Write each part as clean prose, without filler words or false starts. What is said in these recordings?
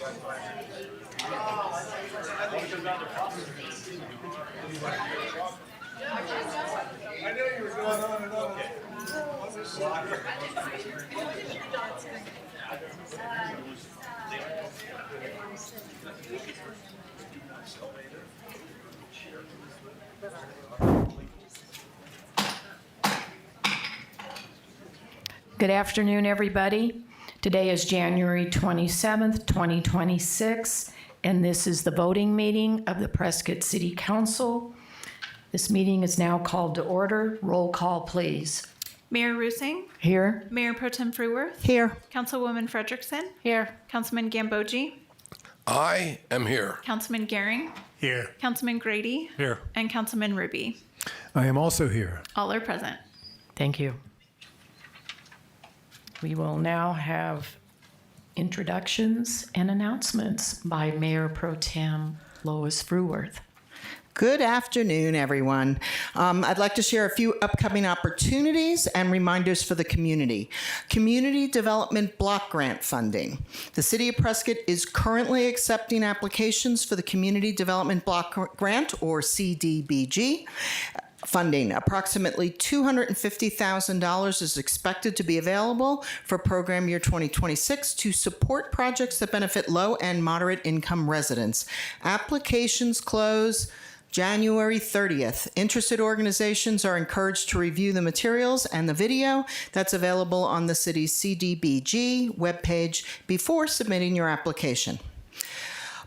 I knew you were going on and on. Good afternoon, everybody. Today is January 27th, 2026, and this is the voting meeting of the Prescott City Council. This meeting is now called to order. Roll call, please. Mayor Rusing. Here. Mayor Pro Tem Fruworth. Here. Councilwoman Frederickson. Here. Councilman Gambogi. I am here. Councilman Gehring. Here. Councilman Grady. Here. And Councilman Ruby. I am also here. All are present. Thank you. We will now have introductions and announcements by Mayor Pro Tem Lois Fruworth. Good afternoon, everyone. I'd like to share a few upcoming opportunities and reminders for the community. Community Development Block Grant Funding. The City of Prescott is currently accepting applications for the Community Development Block Grant, or CDBG. Funding. Approximately $250,000 is expected to be available for program year 2026 to support projects that benefit low and moderate income residents. Applications close January 30th. Interested organizations are encouraged to review the materials and the video that's available on the city's CDBG webpage before submitting your application.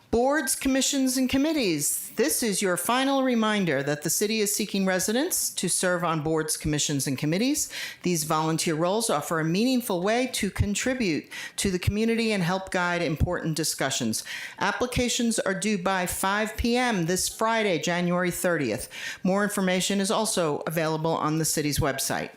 Boards, commissions, and committees. This is your final reminder that the city is seeking residents to serve on boards, commissions, and committees. These volunteer roles offer a meaningful way to contribute to the community and help guide important discussions. Applications are due by 5 p.m. this Friday, January 30th. More information is also available on the city's website.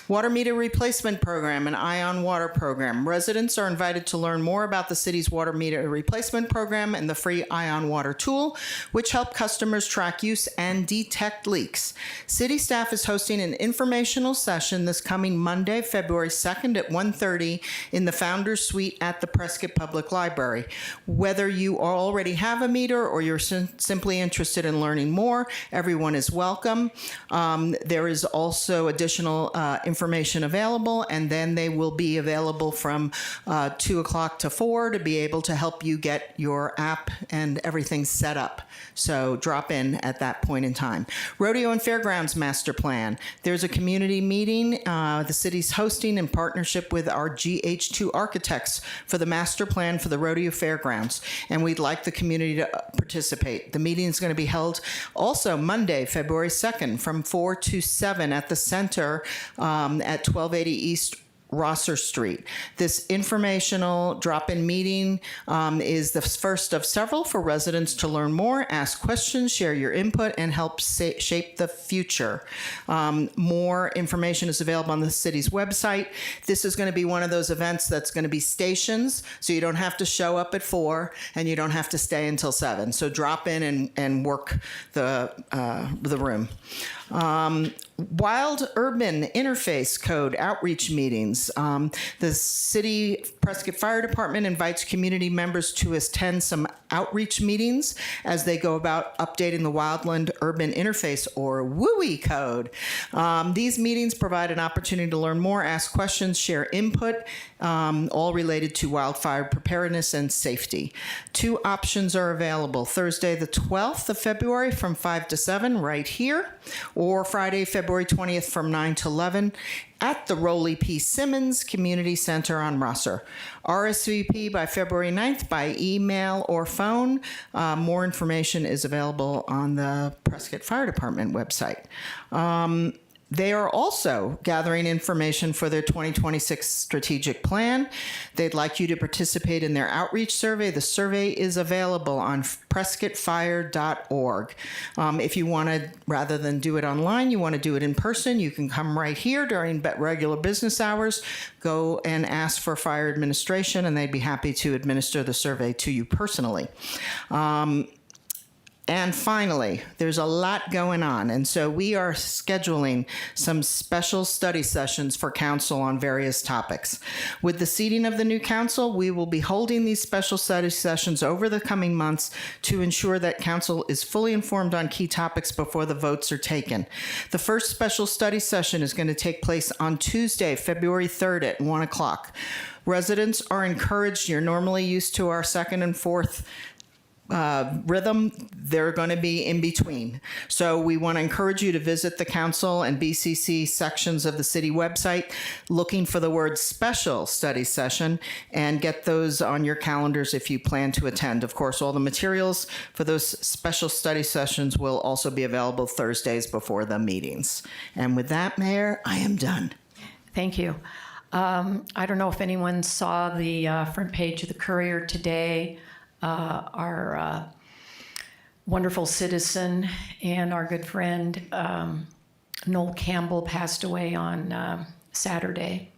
Water meter replacement program and ion water program. Residents are invited to learn more about the city's water meter replacement program and the free ion water tool, which help customers track use and detect leaks. City staff is hosting an informational session this coming Monday, February 2nd at 1:30 in the Founders Suite at the Prescott Public Library. Whether you already have a meter or you're simply interested in learning more, everyone is welcome. There is also additional information available, and then they will be available from 2 o'clock to 4 to be able to help you get your app and everything set up. So drop in at that point in time. Rodeo and Fairgrounds Master Plan. There's a community meeting the city's hosting in partnership with our GH2 architects for the master plan for the Rodeo Fairgrounds, and we'd like the community to participate. The meeting is going to be held also Monday, February 2nd from 4 to 7 at the center at 1280 East Rosser Street. This informational drop-in meeting is the first of several for residents to learn more, ask questions, share your input, and help shape the future. More information is available on the city's website. This is going to be one of those events that's going to be stations, so you don't have to show up at 4 and you don't have to stay until 7. So drop in and work the room. Wild Urban Interface Code outreach meetings. The City Prescott Fire Department invites community members to attend some outreach meetings as they go about updating the Wildland Urban Interface, or WUI code. These meetings provide an opportunity to learn more, ask questions, share input, all related to wildfire preparedness and safety. 2 options are available: Thursday the 12th of February from 5 to 7 right here, or Friday, February 20th from 9 to 11 at the Rowley P. Simmons Community Center on Rosser. RSVP by February 9th by email or phone. More information is available on the Prescott Fire Department website. They are also gathering information for their 2026 strategic plan. They'd like you to participate in their outreach survey. The survey is available on prescottfire.org. If you want to, rather than do it online, you want to do it in person, you can come right here during regular business hours, go and ask for fire administration, and they'd be happy to administer the survey to you personally. And finally, there's a lot going on, and so we are scheduling some special study sessions for council on various topics. With the seating of the new council, we will be holding these special study sessions over the coming months to ensure that council is fully informed on key topics before the votes are taken. The first special study session is going to take place on Tuesday, February 3rd at 1 o'clock. Residents are encouraged, you're normally used to our second and fourth rhythm, they're going to be in between. So we want to encourage you to visit the council and BCC sections of the city website looking for the word special study session and get those on your calendars if you plan to attend. Of course, all the materials for those special study sessions will also be available Thursdays before the meetings. And with that, Mayor, I am done. Thank you. I don't know if anyone saw the front page of the Courier today. Our wonderful citizen and our good friend Noel Campbell passed away on Saturday.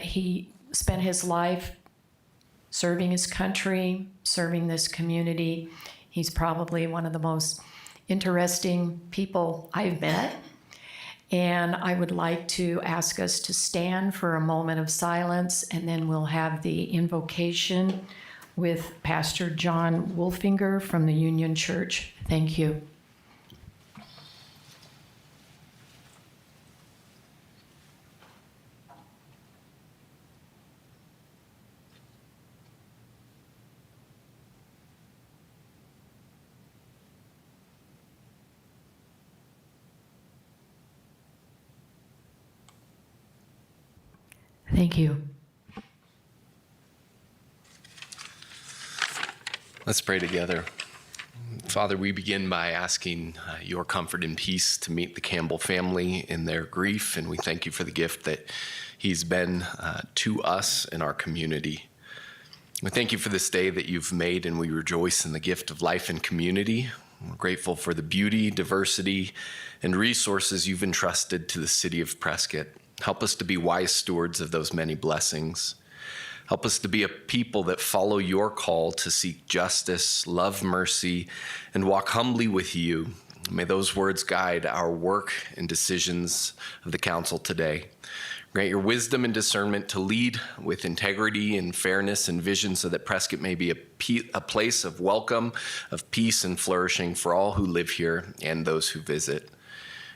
He spent his life serving his country, serving this community. He's probably one of the most interesting people I've met. And I would like to ask us to stand for a moment of silence, and then we'll have the invocation with Pastor John Wolfinger from the Union Church. Thank you. Thank you. Let's pray together. Father, we begin by asking your comfort and peace to meet the Campbell family in their grief, and we thank you for the gift that he's been to us and our community. We thank you for this day that you've made, and we rejoice in the gift of life and community. We're grateful for the beauty, diversity, and resources you've entrusted to the city of Prescott. Help us to be wise stewards of those many blessings. Help us to be a people that follow your call to seek justice, love mercy, and walk humbly with you. May those words guide our work and decisions of the council today. Grant your wisdom and discernment to lead with integrity and fairness and vision so that Prescott may be a place of welcome, of peace and flourishing for all who live here and those who visit.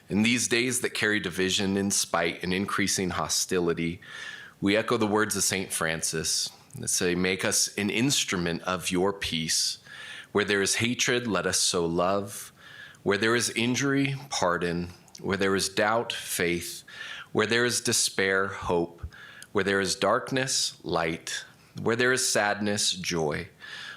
In these days that carry division and spite and increasing hostility, we echo the words of St. Francis that say, make us an instrument of your peace. Where there is hatred, let us sow love. Where there is injury, pardon. Where there is doubt, faith. Where there is despair, hope. Where there is darkness, light. Where there is sadness, joy.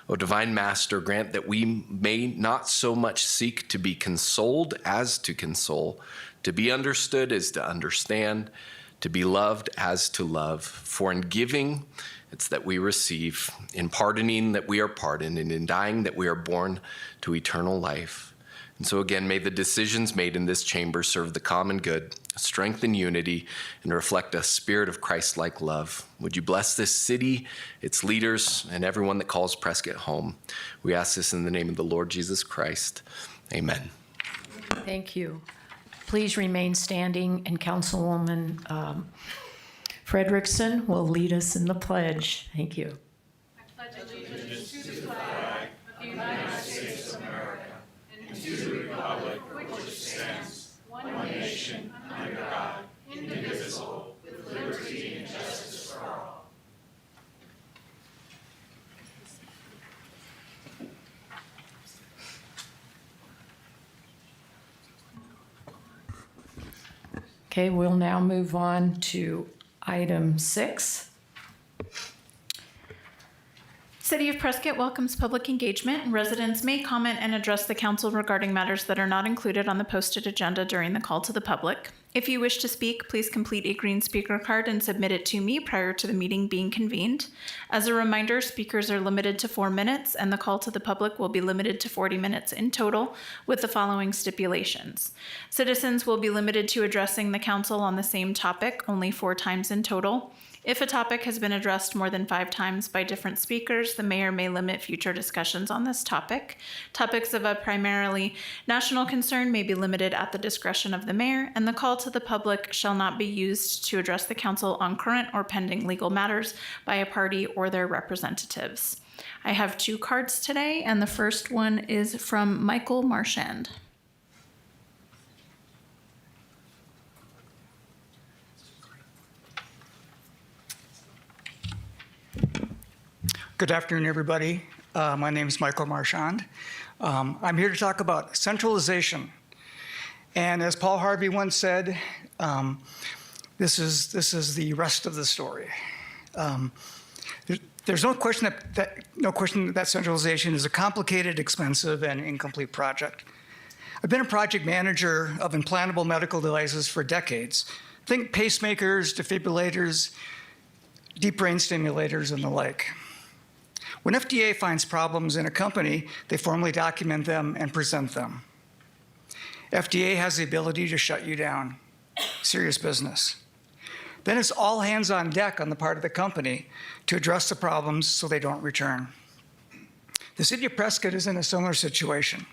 O divine Master, grant that we may not so much seek to be consoled as to console, to be understood as to understand, to be loved as to love. For in giving, it's that we receive, in pardoning that we are pardoned, and in dying that we are born to eternal life. And so again, may the decisions made in this chamber serve the common good, strengthen unity, and reflect a spirit of Christ-like love. Would you bless this city, its leaders, and everyone that calls Prescott home? We ask this in the name of the Lord Jesus Christ. Amen. Thank you. Please remain standing, and Councilwoman Frederickson will lead us in the pledge. Thank you. I pledge allegiance to the flag of the United States of America and to the republic for which it stands, one nation, under God, indivisible, with liberty and justice for all. Okay, we'll now move on to item 6. City of Prescott welcomes public engagement. Residents may comment and address the council regarding matters that are not included on the posted agenda during the call to the public. If you wish to speak, please complete a green speaker card and submit it to me prior to the meeting being convened. As a reminder, speakers are limited to 4 minutes, and the call to the public will be limited to 40 minutes in total, with the following stipulations. Citizens will be limited to addressing the council on the same topic only 4 times in total. If a topic has been addressed more than 5 times by different speakers, the mayor may limit future discussions on this topic. Topics of a primarily national concern may be limited at the discretion of the mayor, and the call to the public shall not be used to address the council on current or pending legal matters by a party or their representatives. I have 2 cards today, and the first one is from Michael Marchand. Good afternoon, everybody. My name is Michael Marchand. I'm here to talk about centralization. And as Paul Harvey once said, this is the rest of the story. There's no question that centralization is a complicated, expensive, and incomplete project. I've been a project manager of implantable medical devices for decades. Think pacemakers, defibrillators, deep brain stimulators, and the like. When FDA finds problems in a company, they formally document them and present them. FDA has the ability to shut you down. Serious business. Then it's all hands on deck on the part of the company to address the problems so they don't return. The city of Prescott is in a similar situation.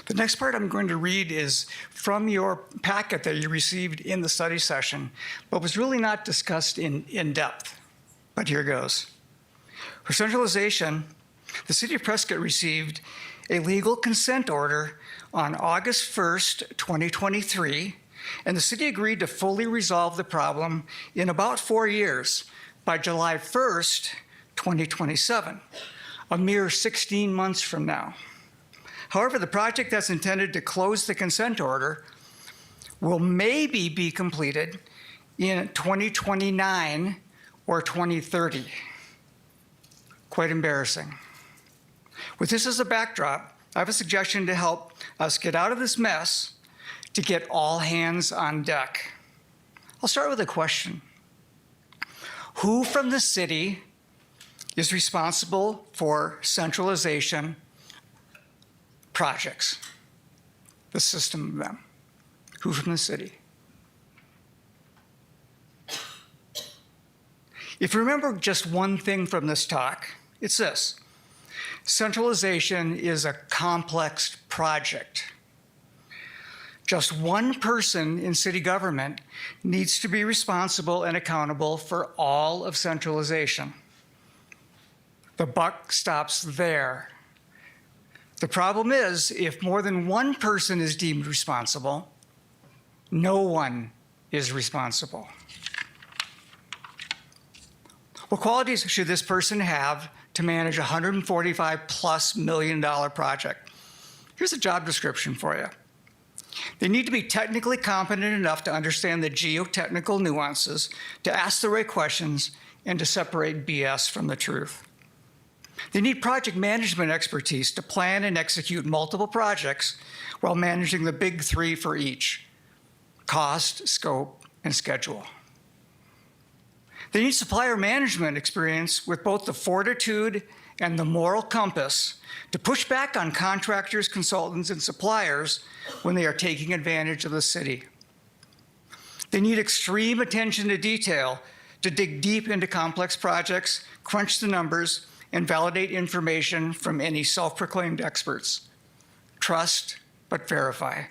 The next part I'm going to read is from your packet that you received in the study session, but was really not discussed in depth. But here goes. For centralization, the city of Prescott received a legal consent order on August 1st, 2023, and the city agreed to fully resolve the problem in about 4 years by July 1st, 2027, a mere 16 months from now. However, the project that's intended to close the consent order will maybe be completed in 2029 or 2030. Quite embarrassing. With this as a backdrop, I have a suggestion to help us get out of this mess, to get all hands on deck. I'll start with a question. Who from the city is responsible for centralization projects? The system of them. Who from the city? If you remember just one thing from this talk, it's this. Centralization is a complex project. Just one person in city government needs to be responsible and accountable for all of centralization. The buck stops there. The problem is, if more than one person is deemed responsible, no one is responsible. What qualities should this person have to manage a $145+ million project? Here's a job description for you. They need to be technically competent enough to understand the geotechnical nuances, to ask the right questions, and to separate BS from the truth. They need project management expertise to plan and execute multiple projects while managing the big 3 for each: cost, scope, and schedule. They need supplier management experience with both the fortitude and the moral compass to push back on contractors, consultants, and suppliers when they are taking advantage of the city. They need extreme attention to detail to dig deep into complex projects, crunch the numbers, and validate information from any self-proclaimed experts. Trust, but verify.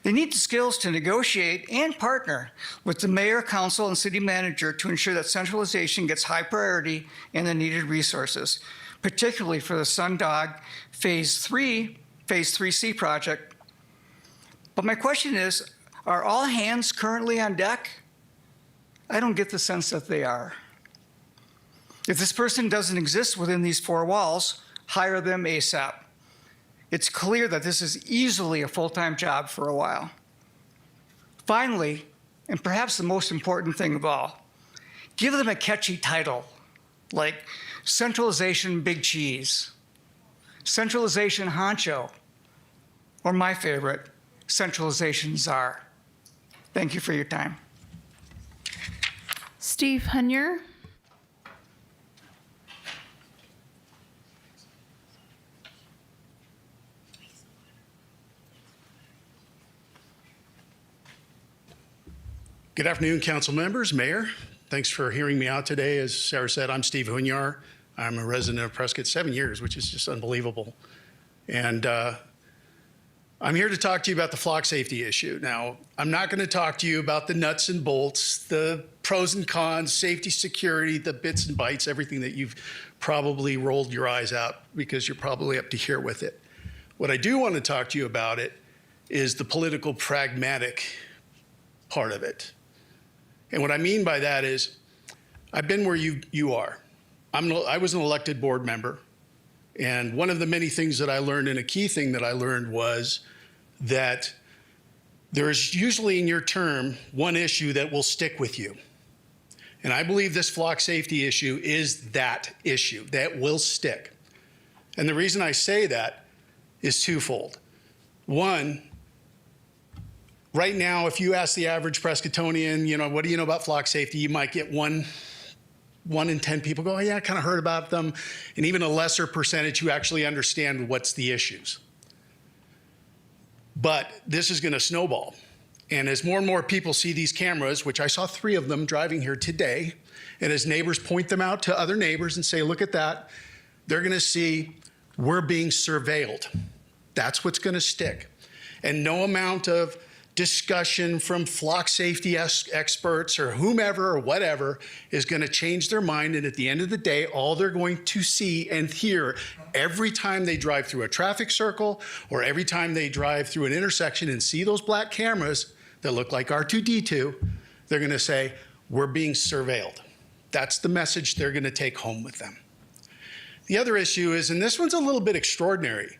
They need the skills to negotiate and partner with the mayor, council, and city manager to ensure that centralization gets high priority and the needed resources, particularly for the Sundog Phase 3C project. But my question is, are all hands currently on deck? I don't get the sense that they are. If this person doesn't exist within these 4 walls, hire them ASAP. It's clear that this is easily a full-time job for a while. Finally, and perhaps the most important thing of all, give them a catchy title like Centralization Big Cheese, Centralization Honcho, or my favorite, Centralization Czar. Thank you for your time. Steve Hunyer. Good afternoon, council members, mayor. Thanks for hearing me out today. As Sarah said, I'm Steve Hunyar. I'm a resident of Prescott 7 years, which is just unbelievable. And I'm here to talk to you about the flock safety issue. Now, I'm not going to talk to you about the nuts and bolts, the pros and cons, safety, security, the bits and bytes, everything that you've probably rolled your eyes out because you're probably up to here with it. What I do want to talk to you about it is the political pragmatic part of it. And what I mean by that is I've been where you are. I was an elected board member. And one of the many things that I learned, and a key thing that I learned, was that there's usually in your term one issue that will stick with you. And I believe this flock safety issue is that issue that will stick. And the reason I say that is twofold. One, right now, if you ask the average Prescottonian, what do you know about flock safety? You might get one in 10 people go, oh, yeah, I kind of heard about them. And even a lesser percentage who actually understand what's the issues. But this is going to snowball. And as more and more people see these cameras, which I saw 3 of them driving here today, and as neighbors point them out to other neighbors and say, look at that, they're going to see we're being surveilled. That's what's going to stick. And no amount of discussion from flock safety experts or whomever or whatever is going to change their mind. And at the end of the day, all they're going to see and hear every time they drive through a traffic circle or every time they drive through an intersection and see those black cameras that look like R2-D2, they're going to say, we're being surveilled. That's the message they're going to take home with them. The other issue is, and this one's a little bit extraordinary,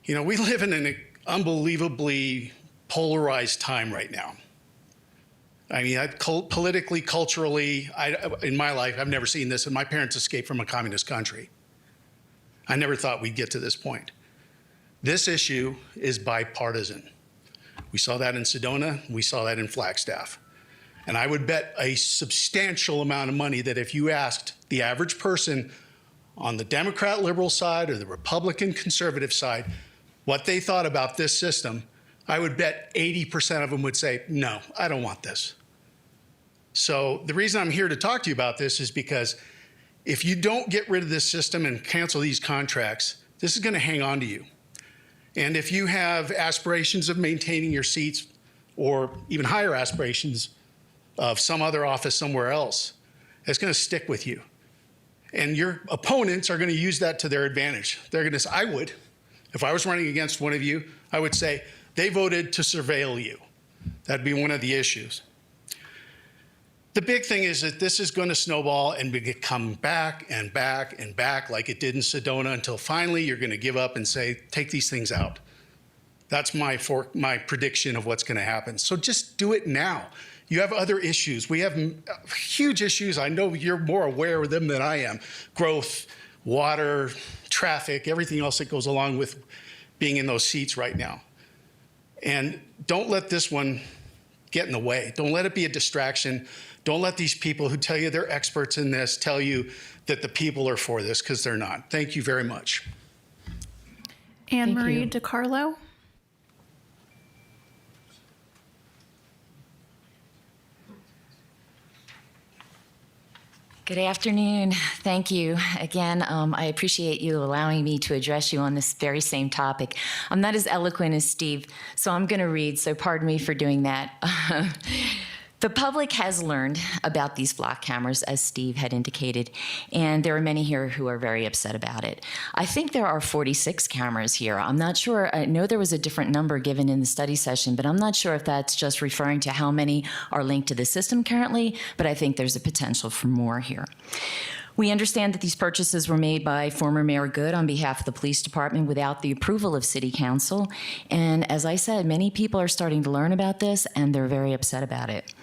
we live in an unbelievably polarized time right now. I mean, politically, culturally, in my life, I've never seen this, and my parents escaped from a communist country. I never thought we'd get to this point. This issue is bipartisan. We saw that in Sedona, we saw that in Flagstaff. And I would bet a substantial amount of money that if you asked the average person on the Democrat liberal side or the Republican conservative side what they thought about this system, I would bet 80% of them would say, no, I don't want this. So the reason I'm here to talk to you about this is because if you don't get rid of this system and cancel these contracts, this is going to hang on to you. And if you have aspirations of maintaining your seats or even higher aspirations of some other office somewhere else, it's going to stick with you. And your opponents are going to use that to their advantage. They're going to say, I would. If I was running against one of you, I would say, they voted to surveil you. That'd be one of the issues. The big thing is that this is going to snowball and come back and back and back like it did in Sedona until finally you're going to give up and say, take these things out. That's my prediction of what's going to happen. So just do it now. You have other issues. We have huge issues. I know you're more aware of them than I am. Growth, water, traffic, everything else that goes along with being in those seats right now. And don't let this one get in the way. Don't let it be a distraction. Don't let these people who tell you they're experts in this tell you that the people are for this, because they're not. Thank you very much. Anne Marie you. DiCarlo. Good afternoon. Thank you. Again, I appreciate you allowing me to address you on this very same topic. I'm not as eloquent as Steve, so I'm going to read, so pardon me for doing that. The public has learned about these flock cameras, as Steve had indicated, and there are many here who are very upset about it. I think there are 46 cameras here. I'm not sure. I know there was a different number given in the study session, but I'm not sure if that's just referring to how many are linked to the system currently, but I think there's a potential for more here. We understand that these purchases were made by former Mayor Good on behalf of the police department without the approval of City Council. And as I said, many people are starting to learn about this, and they're very upset about it.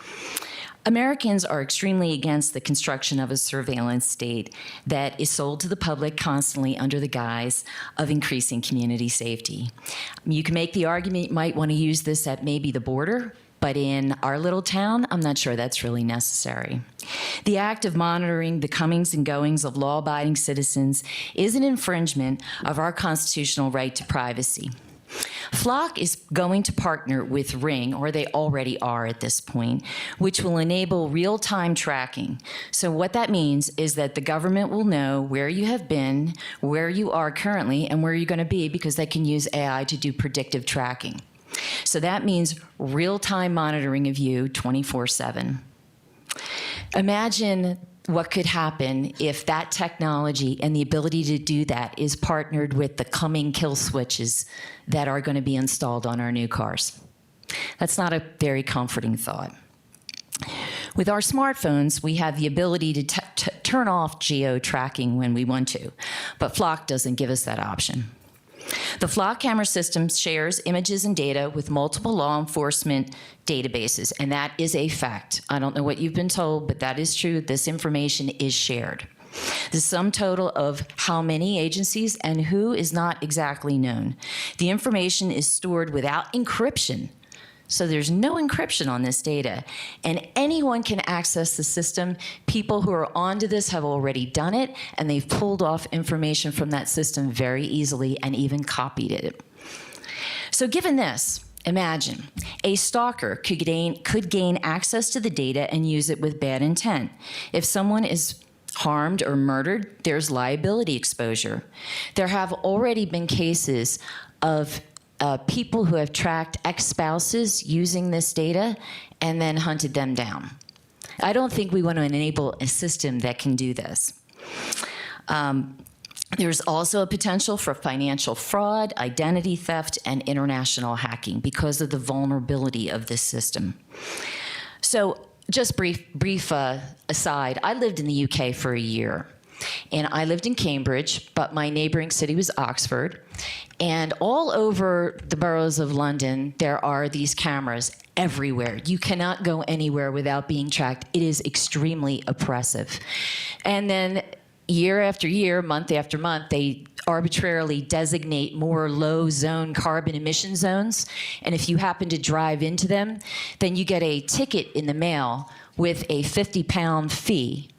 Americans are extremely against the construction of a surveillance state that is sold to the public constantly under the guise of increasing community safety. You can make the argument you might want to use this at maybe the border, but in our little town, I'm not sure that's really necessary. The act of monitoring the comings and goings of law-abiding citizens is an infringement of our constitutional right to privacy. Flock is going to partner with Ring, or they already are at this point, which will enable real-time tracking. So what that means is that the government will know where you have been, where you are currently, and where you're going to be, because they can use AI to do predictive tracking. So that means real-time monitoring of you 24/7. Imagine what could happen if that technology and the ability to do that is partnered with the coming kill switches that are going to be installed on our new cars. That's not a very comforting thought. With our smartphones, we have the ability to turn off geo-tracking when we want to, but Flock doesn't give us that option. The Flock camera system shares images and data with multiple law enforcement databases, and that is a fact. I don't know what you've been told, but that is true. This information is shared. The sum total of how many agencies and who is not exactly known. The information is stored without encryption, so there's no encryption on this data, and anyone can access the system. People who are onto this have already done it, and they've pulled off information from that system very easily and even copied it. So given this, imagine a stalker could gain access to the data and use it with bad intent. If someone is harmed or murdered, there's liability exposure. There have already been cases of people who have tracked ex-spouses using this data and then hunted them down. I don't think we want to enable a system that can do this. There's also a potential for financial fraud, identity theft, and international hacking because of the vulnerability of this system. So just brief aside, I lived in the UK for a year. And I lived in Cambridge, but my neighboring city was Oxford. And all over the boroughs of London, there are these cameras everywhere. You cannot go anywhere without being tracked. It is extremely oppressive. And then year after year, month after month, they arbitrarily designate more low zone carbon emission zones. And if you happen to drive into them, then you get a ticket in the mail with a 50-pound fee.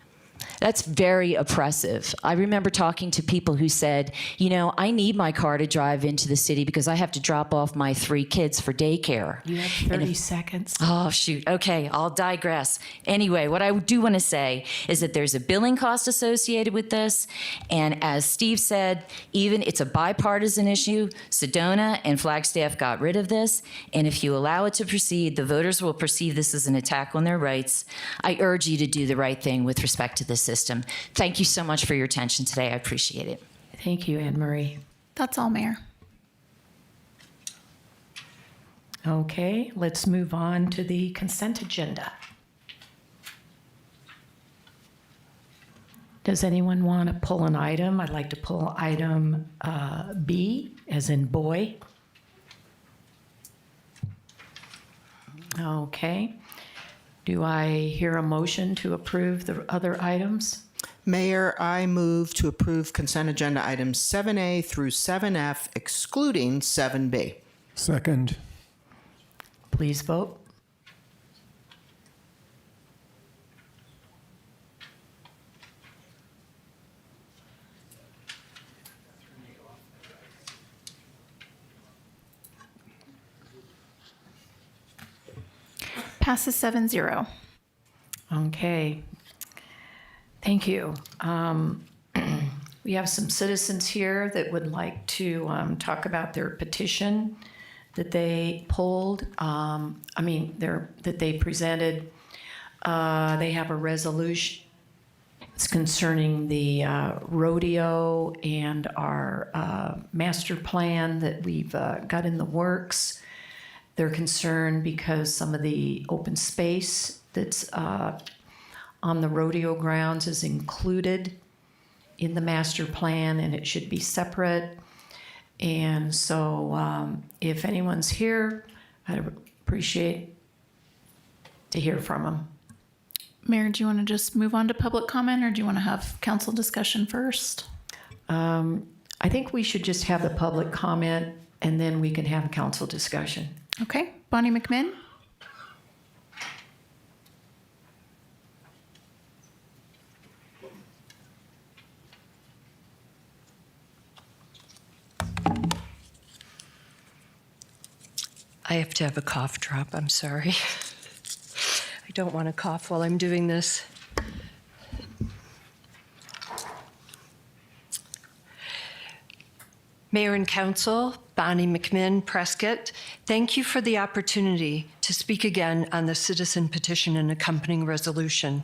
That's very oppressive. I remember talking to people who said, you know, I need my car to drive into the city because I have to drop off my 3 kids for daycare. You have 30 seconds. Oh, shoot. Okay, I'll digress. Anyway, what I do want to say is that there's a billing cost associated with this. And as Steve said, even it's a bipartisan issue. Sedona and Flagstaff got rid of this. And if you allow it to proceed, the voters will perceive this as an attack on their rights. I urge you to do the right thing with respect to this system. Thank you so much for your attention today. I appreciate it. Thank you, Anne Marie. That's all, Mayor. Okay, let's move on to the consent agenda. Does anyone want to pull an item? I'd like to pull item B, as in boy. Okay. Do I hear a motion to approve the other items? Mayor, I move to approve consent agenda items 7A through 7F, excluding 7B. Second. Please vote. Passes 7-0. Okay. Thank you. We have some citizens here that would like to talk about their petition that they pulled. That they presented. They have a resolution. It's concerning the rodeo and our master plan that we've got in the works. They're concerned because some of the open space that's on the rodeo grounds is included in the master plan and it should be separate. And so if anyone's here, I'd appreciate to hear from them. Mayor, do you want to just move on to public comment, or do you want to have council discussion first? I think we should just have the public comment and then we can have a council discussion. Okay. Bonnie McMinn? I have to have a cough drop. I'm sorry. I don't want to cough while I'm doing this. Mayor and Council, Bonnie McMinn, Prescott, thank you for the opportunity to speak again on the citizen petition and accompanying resolution.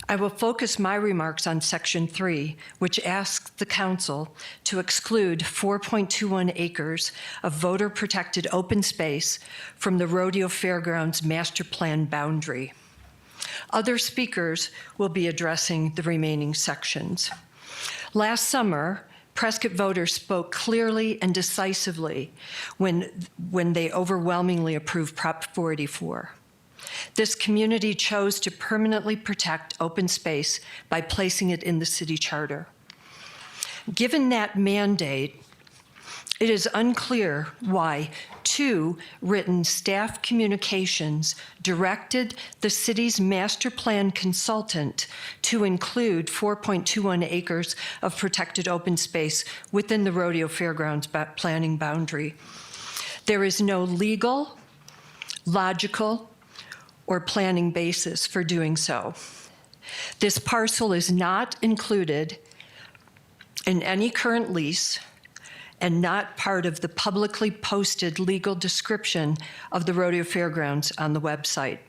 I will focus my remarks on Section 3, which asks the Council to exclude 4.21 acres of voter-protected open space from the Rodeo Fairgrounds Master Plan boundary. Other speakers will be addressing the remaining sections. Last summer, Prescott voters spoke clearly and decisively when they overwhelmingly approved Prop 484. This community chose to permanently protect open space by placing it in the city charter. Given that mandate, it is unclear why 2 written staff communications directed the city's master plan consultant to include 4.21 acres of protected open space within the Rodeo Fairgrounds planning boundary. There is no legal, logical, or planning basis for doing so. This parcel is not included in any current lease and not part of the publicly posted legal description of the Rodeo Fairgrounds on the website.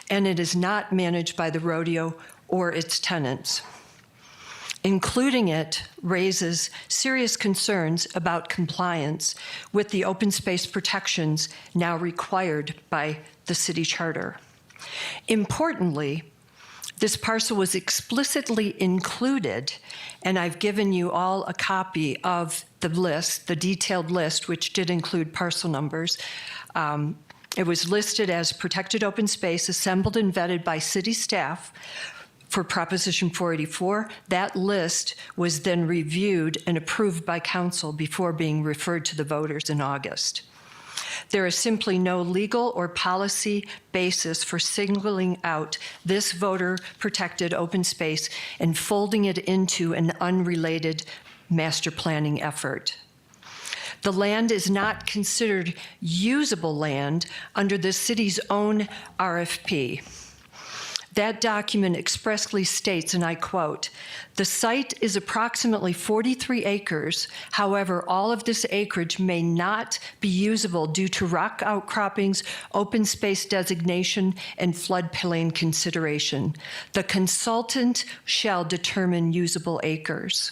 And it is not managed by the rodeo or its tenants. Including it raises serious concerns about compliance with the open space protections now required by the city charter. Importantly, this parcel was explicitly included, and I've given you all a copy of the list, the detailed list, which did include parcel numbers. It was listed as protected open space assembled and vetted by city staff for Proposition 484. That list was then reviewed and approved by council before being referred to the voters in August. There is simply no legal or policy basis for singling out this voter-protected open space and folding it into an unrelated master planning effort. The land is not considered usable land under the city's own RFP. That document expressly states, and I quote, "The site is approximately 43 acres. However, all of this acreage may not be usable due to rock outcroppings, open space designation, and floodplain consideration. The consultant shall determine usable acres."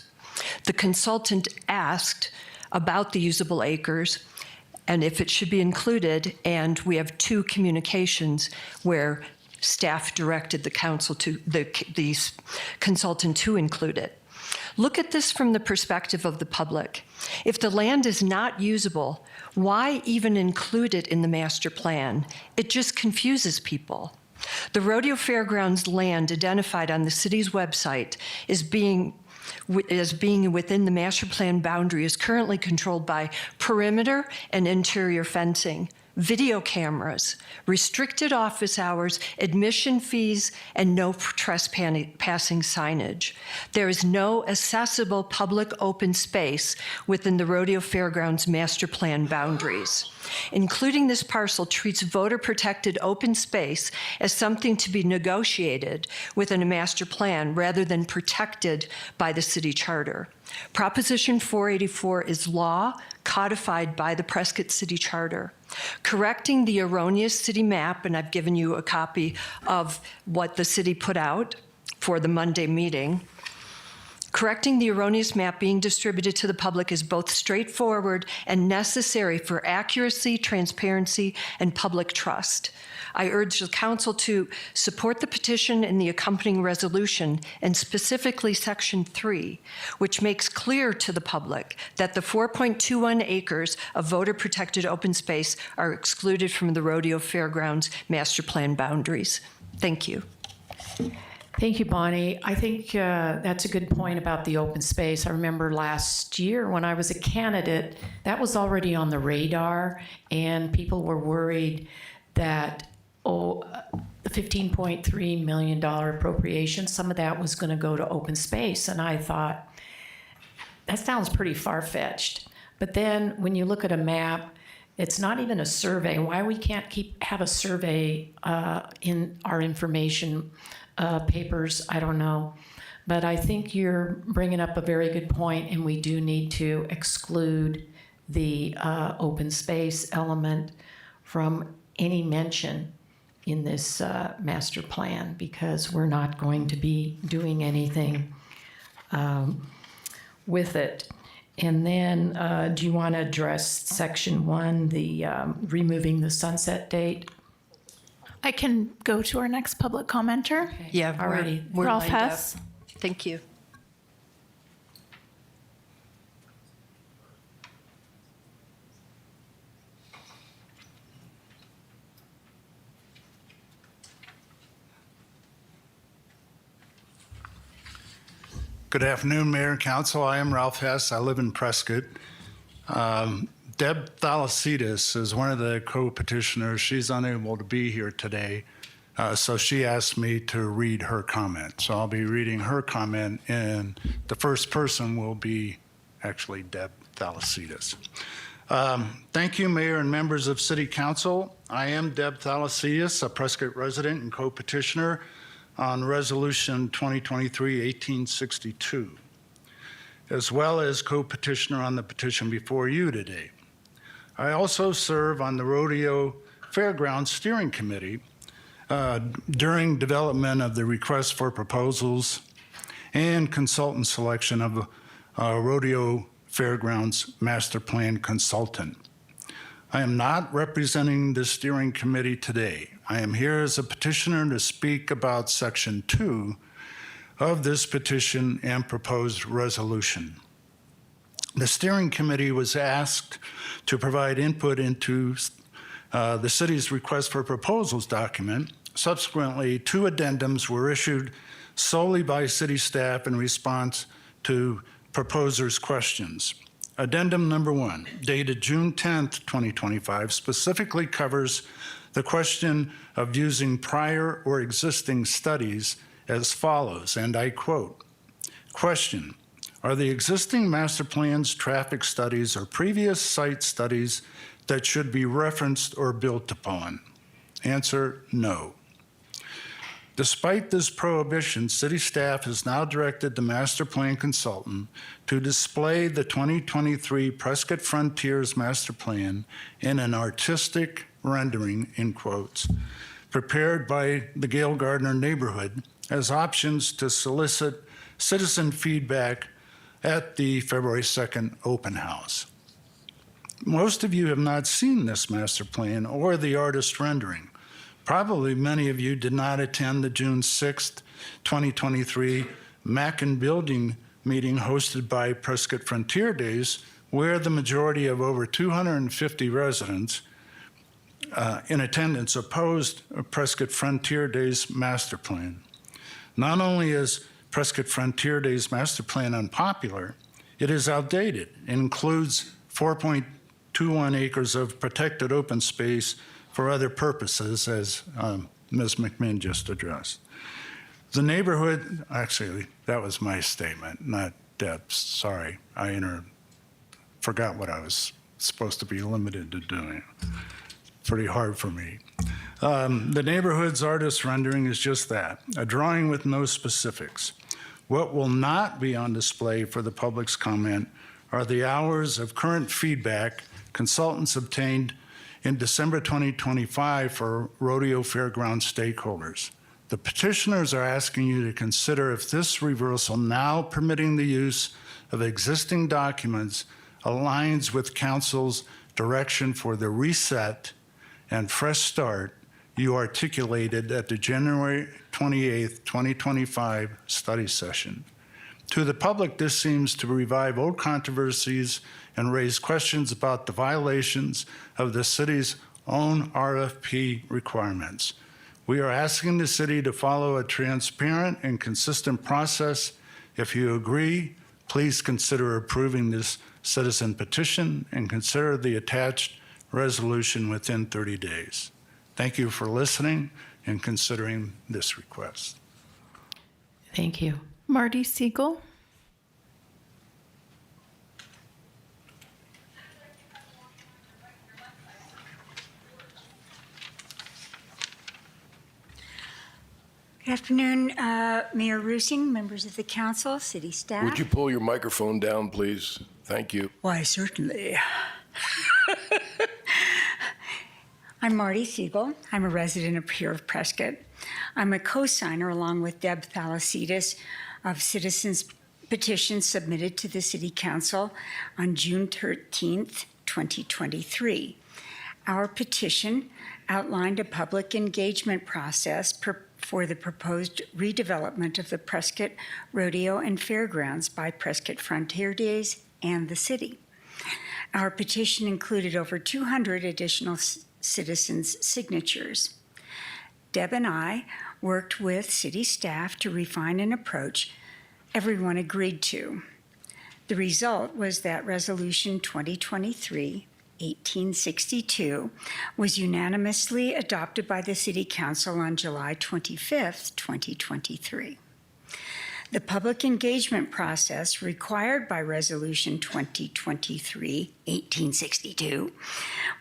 The consultant asked about the usable acres and if it should be included, and we have 2 communications where staff directed the council to the consultant to include it. Look at this from the perspective of the public. If the land is not usable, why even include it in the master plan? It just confuses people. The Rodeo Fairgrounds land identified on the city's website as being within the master plan boundary is currently controlled by perimeter and interior fencing, video cameras, restricted office hours, admission fees, and no trespassing signage. There is no accessible public open space within the Rodeo Fairgrounds master plan boundaries. Including this parcel treats voter-protected open space as something to be negotiated within a master plan rather than protected by the city charter. Proposition 484 is law codified by the Prescott City Charter. Correcting the erroneous city map, and I've given you a copy of what the city put out for the Monday meeting. Correcting the erroneous map being distributed to the public is both straightforward and necessary for accuracy, transparency, and public trust. I urge the council to support the petition and the accompanying resolution, and specifically Section 3, which makes clear to the public that the 4.21 acres of voter-protected open space are excluded from the Rodeo Fairgrounds master plan boundaries. Thank you. Thank you, Bonnie. I think that's a good point about the open space. I remember last year when I was a candidate, that was already on the radar, and people were worried that, the $15.3 million appropriation, some of that was going to go to open space. And I thought, that sounds pretty far-fetched. But then when you look at a map It's not even a survey. Why we can't have a survey in our information papers, I don't know. But I think you're bringing up a very good point, and we do need to exclude the open space element from any mention in this master plan, because we're not going to be doing anything with it. And then do you want to address section 1, the removing the sunset date? I can go to our next public commenter. Yeah, Alrighty. we're Ralph lined up. Hess. Thank you. Good afternoon, Mayor and Council. I am Ralph Hess. I live in Prescott. Deb Thalassides is one of the co-petitioners. She's unable to be here today, so she asked me to read her comment. So I'll be reading her comment, and the first person will be actually Deb Thalassides. Thank you, Mayor and members of City Council. I am Deb Thalassides, a Prescott resident and co-petitioner on Resolution 2023-1862, as well as co-petitioner on the petition before you today. I also serve on the Rodeo Fairgrounds Steering Committee during development of the request for proposals and consultant selection of Rodeo Fairgrounds Master Plan consultant. I am not representing the steering committee today. I am here as a petitioner to speak about Section 2 of this petition and proposed resolution. The steering committee was asked to provide input into the city's request for proposals document. Subsequently, 2 addendums were issued solely by city staff in response to proposers' questions. Addendum number 1, dated June 10th, 2025, specifically covers the question of using prior or existing studies as follows, and I quote, question, are the existing master plans, traffic studies, or previous site studies that should be referenced or built upon? Answer, no. Despite this prohibition, city staff has now directed the master plan consultant to display the 2023 Prescott Frontiers master plan in an artistic rendering, in quotes, prepared by the Gail Gardner neighborhood as options to solicit citizen feedback at the February 2nd open house. Most of you have not seen this master plan or the artist rendering. Probably many of you did not attend the June 6th, 2023 Mackin Building meeting hosted by Prescott Frontier Days, where the majority of over 250 residents in attendance opposed Prescott Frontier Days master plan. Not only is Prescott Frontier Days master plan unpopular, it is outdated. It includes 4.21 acres of protected open space for other purposes, as Ms. McMinn just addressed. The neighborhood, actually, that was my statement, not Deb's. Sorry, I forgot what I was supposed to be limited to doing. Pretty hard for me. The neighborhood's artist rendering is just that, a drawing with no specifics. What will not be on display for the public's comment are the hours of current feedback consultants obtained in December 2025 for Rodeo Fairgrounds stakeholders. The petitioners are asking you to consider if this reversal, now permitting the use of existing documents, aligns with council's direction for the reset and fresh start you articulated at the January 28th, 2025 study session. To the public, this seems to revive old controversies and raise questions about the violations of the city's own RFP requirements. We are asking the city to follow a transparent and consistent process. If you agree, please consider approving this citizen petition and consider the attached resolution within 30 days. Thank you for listening and considering this request. Thank you. Marty Siegel. Good afternoon, Mayor Rusing, members of the council, city staff. Would you pull your microphone down, please? Thank you. Why, certainly. I'm Marty Siegel. I'm a resident of here of Prescott. I'm a co-signer along with Deb Thalassides of citizens petitions submitted to the City Council on June 13th, 2023. Our petition outlined a public engagement process for the proposed redevelopment of the Prescott Rodeo and Fairgrounds by Prescott Frontier Days and the city. Our petition included over 200 additional citizens' signatures. Deb and I worked with city staff to refine an approach everyone agreed to. The result was that Resolution 2023-1862 was unanimously adopted by the City Council on July 25th, 2023. The public engagement process required by Resolution 2023-1862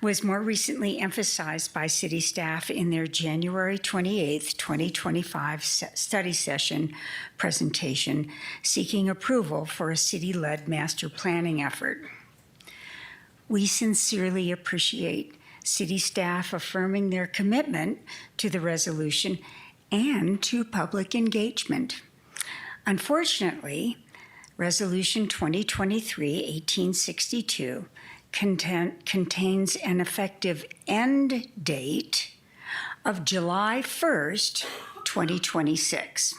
was more recently emphasized by city staff in their January 28, 2025 study session presentation seeking approval for a city-led master planning effort. We sincerely appreciate city staff affirming their commitment to the resolution and to public engagement. Unfortunately, Resolution 2023-1862 contains an effective end date of July 1st, 2026.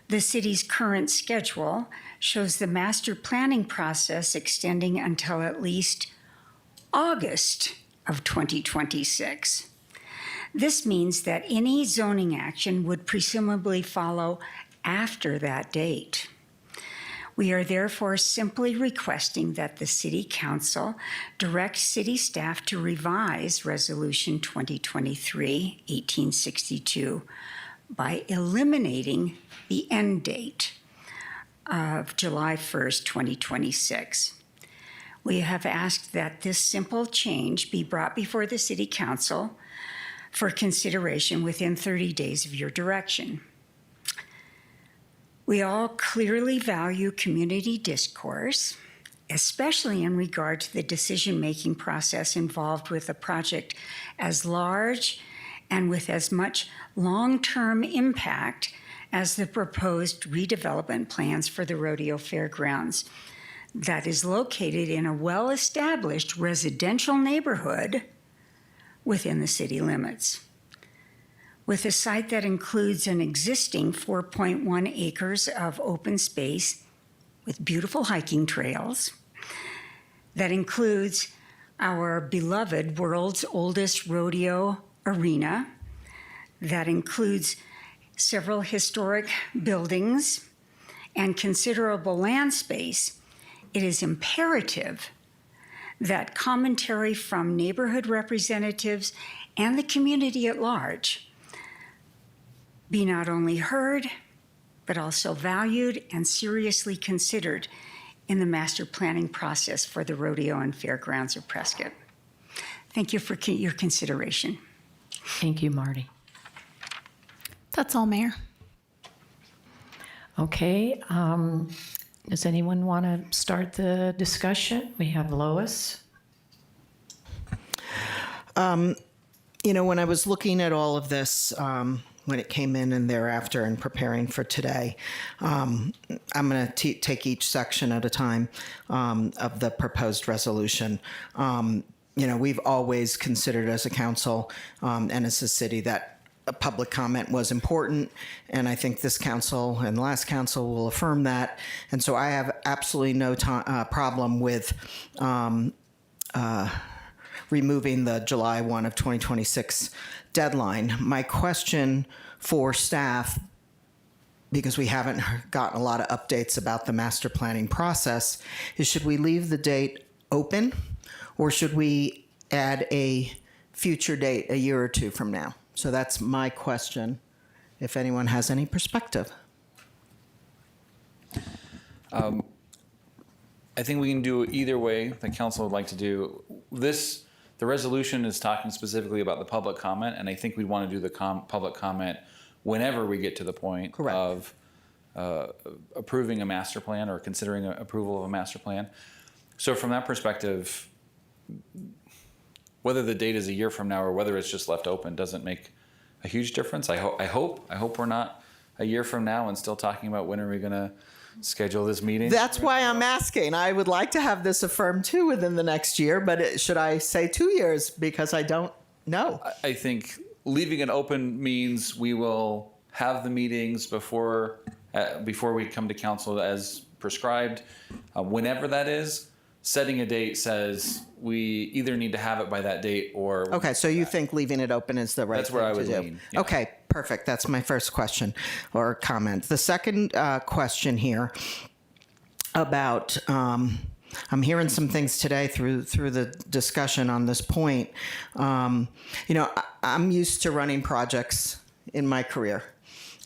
The city's current schedule shows the master planning process extending until at least August of 2026. This means that any zoning action would presumably follow after that date. We are therefore simply requesting that the City Council direct city staff to revise Resolution 2023-1862 by eliminating the end date of July 1st, 2026. We have asked that this simple change be brought before the City Council for consideration within 30 days of your direction. We all clearly value community discourse, especially in regard to the decision-making process involved with a project as large and with as much long-term impact as the proposed redevelopment plans for the rodeo fairgrounds that is located in a well-established residential neighborhood within the city limits. With a site that includes an existing 4.1 acres of open space with beautiful hiking trails, that includes our beloved world's oldest rodeo arena, that includes several historic buildings and considerable land space, it is imperative that commentary from neighborhood representatives and the community at large be not only heard, but also valued and seriously considered in the master planning process for the rodeo and fairgrounds of Prescott. Thank you for your consideration. Thank you, Marty. That's all, Mayor. Okay, does anyone want to start the discussion? We have Lois. You know, when I was looking at all of this, when it came in and thereafter and preparing for today, I'm going to take each section at a time of the proposed resolution. You know, we've always considered as a council and as a city that a public comment was important, and I think this council and last council will affirm that. And so I have absolutely no problem with removing the July 1 of 2026 deadline. My question for staff, because we haven't gotten a lot of updates about the master planning process, is should we leave the date open or should we add a future date a year or two from now? So that's my question, if anyone has any perspective. I think we can do it either way the council would like to do. The resolution is talking specifically about the public comment, and I think we want to do the public comment whenever we get to the point Correct. of approving a master plan or considering approval of a master plan. So from that perspective, whether the date is a year from now or whether it's just left open doesn't make a huge difference. I hope we're not a year from now and still talking about when are we going to schedule this meeting. That's why I'm asking. I would like to have this affirmed too within the next year, but should I say 2 years? Because I don't know. I think leaving it open means we will have the meetings before we come to council as prescribed, whenever that is. Setting a date says we either need to have it by that date or... Okay, so you think leaving it open is the right That's thing where I to would do. lean, yeah. Okay, perfect. That's my first question or comment. The second question here about... I'm hearing some things today through the discussion on this point. I'm used to running projects in my career,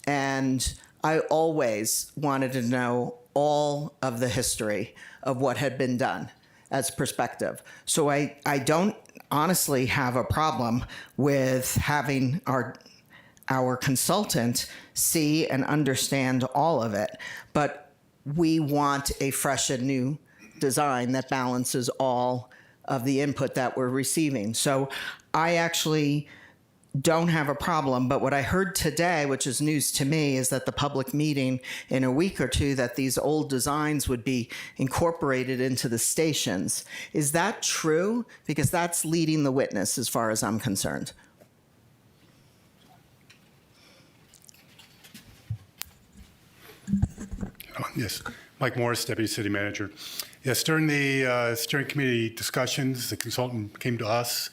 and I always wanted to know all of the history of what had been done as perspective. So I don't honestly have a problem with having our consultant see and understand all of it, but we want a fresh and new design that balances all of the input that we're receiving. So I actually don't have a problem, but what I heard today, which is news to me, is that the public meeting in a week or two that these old designs would be incorporated into the stations. Is that true? Because that's leading the witness as far as I'm concerned. Yes, Mike Morris, Deputy City Manager. Yes, during the steering committee discussions, the consultant came to us.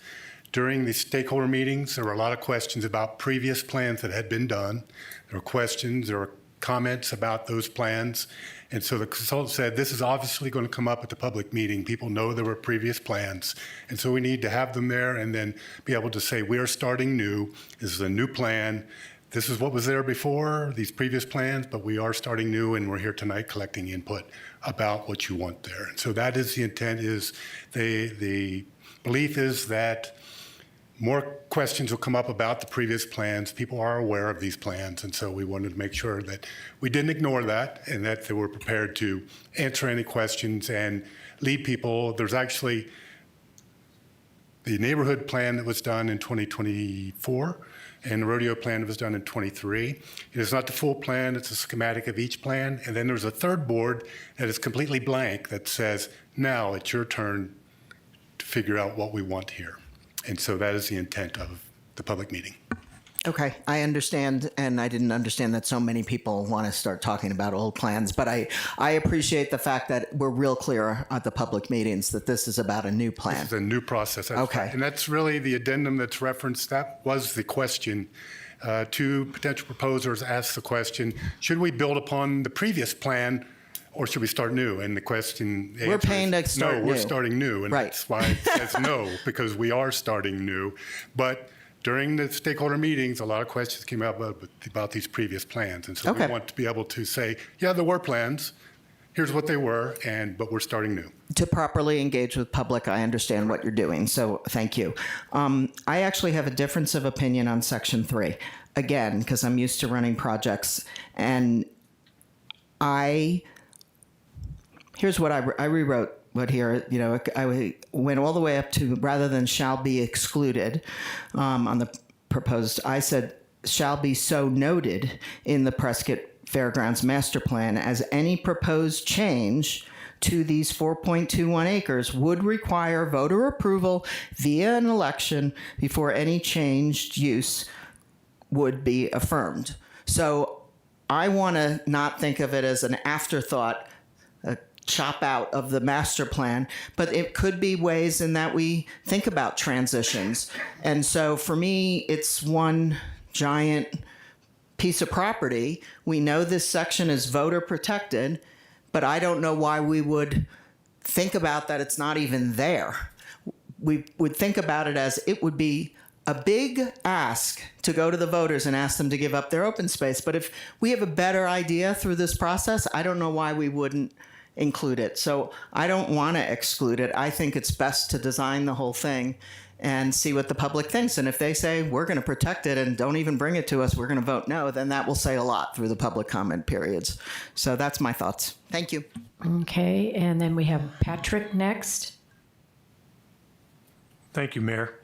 During the stakeholder meetings, there were a lot of questions about previous plans that had been done. There were questions, there were comments about those plans. And so the consultant said, this is obviously going to come up at the public meeting. People know there were previous plans. And so we need to have them there and then be able to say, we are starting new. This is a new plan. This is what was there before, these previous plans, but we are starting new, and we're here tonight collecting input about what you want there. And so that is the intent. Is the belief is that more questions will come up about the previous plans. People are aware of these plans, and so we wanted to make sure that we didn't ignore that and that they were prepared to answer any questions and lead people. There's actually the neighborhood plan that was done in 2024 and the rodeo plan that was done in 23. It is not the full plan, it's a schematic of each plan. And then there's a third board that is completely blank that says, now it's your turn to figure out what we want here. And so that is the intent of the public meeting. Okay, I understand, and I didn't understand that so many people want to start talking about old plans, but I appreciate the fact that we're real clear at the public meetings that this is about a new plan. It's a new process. That's Okay. right. And that's really the addendum that's referenced. That was the question. Two potential proposers asked the question, should we build upon the previous plan or should we start new? And the question We're paying to start no, new. we're starting new. And Right. that's why it says no, because we are starting new. But during the stakeholder meetings, a lot of questions came up about these previous plans. And so Okay. we want to be able to say, yeah, there were plans. Here's what they were, but we're starting new. To properly engage with public, I understand what you're doing, so thank you. I actually have a difference of opinion on Section 3, again, because I'm used to running projects, and here's what I rewrote. But here, I went all the way up to, rather than shall be excluded on the proposed, I said shall be so noted in the Prescott Fairgrounds Master Plan as any proposed change to these 4.21 acres would require voter approval via an election before any changed use would be affirmed. So I want to not think of it as an afterthought, chop out of the master plan, but it could be ways in that we think about transitions. And so for me, it's one giant piece of property. We know this section is voter protected, but I don't know why we would think about that it's not even there. We would think about it as it would be a big ask to go to the voters and ask them to give up their open space. But if we have a better idea through this process, I don't know why we wouldn't include it. So I don't want to exclude it. I think it's best to design the whole thing and see what the public thinks. And if they say, we're going to protect it and don't even bring it to us, we're going to vote no, then that will say a lot through the public comment periods. So that's my thoughts. Thank you. Okay, and then we have Patrick next. Thank you, Mayor.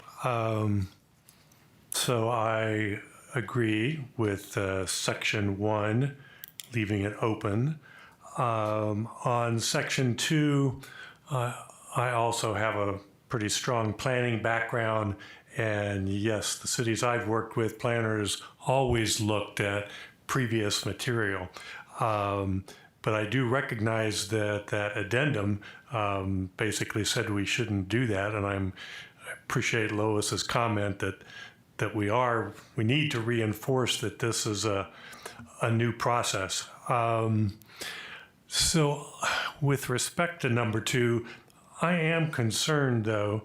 So I agree with Section 1, leaving it open. On Section 2, I also have a pretty strong planning background. And yes, the cities I've worked with, planners always looked at previous material. But I do recognize that that addendum basically said we shouldn't do that. And I appreciate Lois's comment that we need to reinforce that this is a new process. So with respect to number 2, I am concerned, though,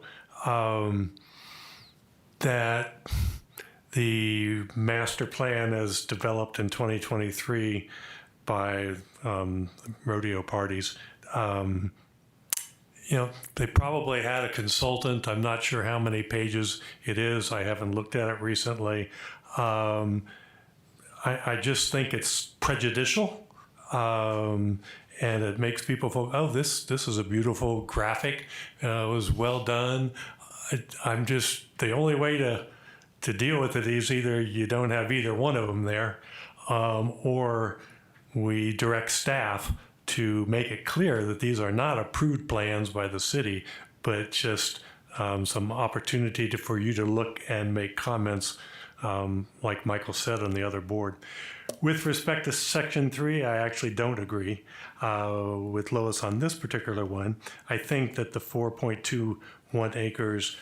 that the master plan as developed in 2023 by rodeo parties, they probably had a consultant. I'm not sure how many pages it is. I haven't looked at it recently. I just think it's prejudicial. And it makes people think, oh, this is a beautiful graphic. It was well done. I'm just, the only way to deal with it is either you don't have either one of them there, or we direct staff to make it clear that these are not approved plans by the city, but just some opportunity for you to look and make comments, like Michael said on the other board. With respect to Section 3, I actually don't agree with Lois on this particular one. I think that the 4.21 acres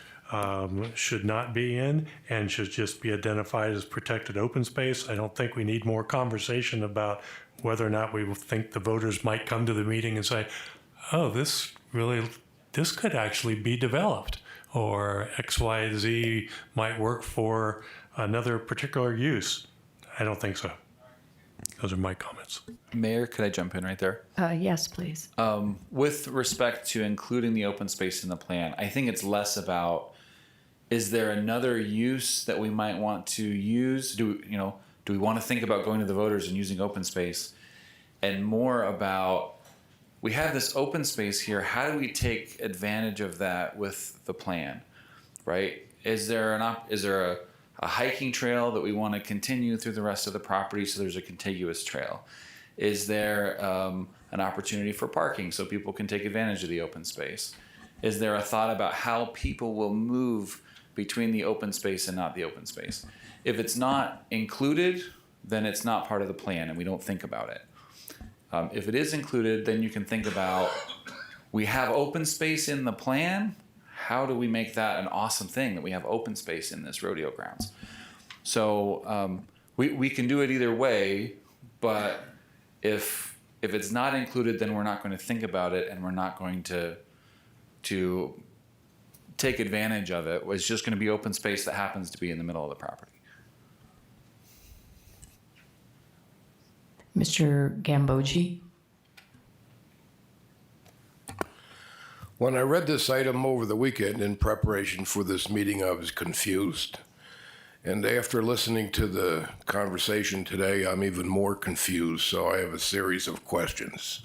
should not be in and should just be identified as protected open space. I don't think we need more conversation about whether or not we think the voters might come to the meeting and say, oh, this could actually be developed, or X, Y, Z might work for another particular use. I don't think so. Those are my comments. Mayor, could I jump in right there? Yes, please. With respect to including the open space in the plan, I think it's less about, is there another use that we might want to use? Do we want to think about going to the voters and using open space? And more about, we have this open space here. How do we take advantage of that with the plan, right? Is there a hiking trail that we want to continue through the rest of the property so there's a contiguous trail? Is there an opportunity for parking so people can take advantage of the open space? Is there a thought about how people will move between the open space and not the open space? If it's not included, then it's not part of the plan and we don't think about it. If it is included, then you can think about, we have open space in the plan. How do we make that an awesome thing that we have open space in this rodeo grounds? So we can do it either way, but if it's not included, then we're not going to think about it and we're not going to take advantage of it. It's just going to be open space that happens to be in the middle of the property. Mr. Gambogi. When I read this item over the weekend in preparation for this meeting, I was confused. And after listening to the conversation today, I'm even more confused, so I have a series of questions.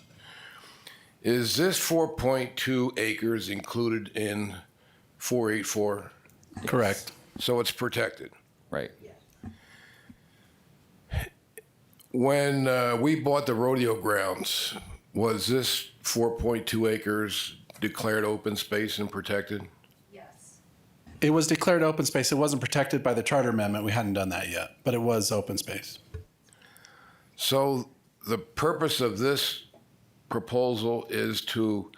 Is this 4.2 acres included in 484? Correct. So it's protected. Right. When we bought the rodeo grounds, was this 4.2 acres declared open space and protected? Yes. It was declared open space. It wasn't protected by the charter amendment. We hadn't done that yet, but it was open space. So the purpose of this proposal is to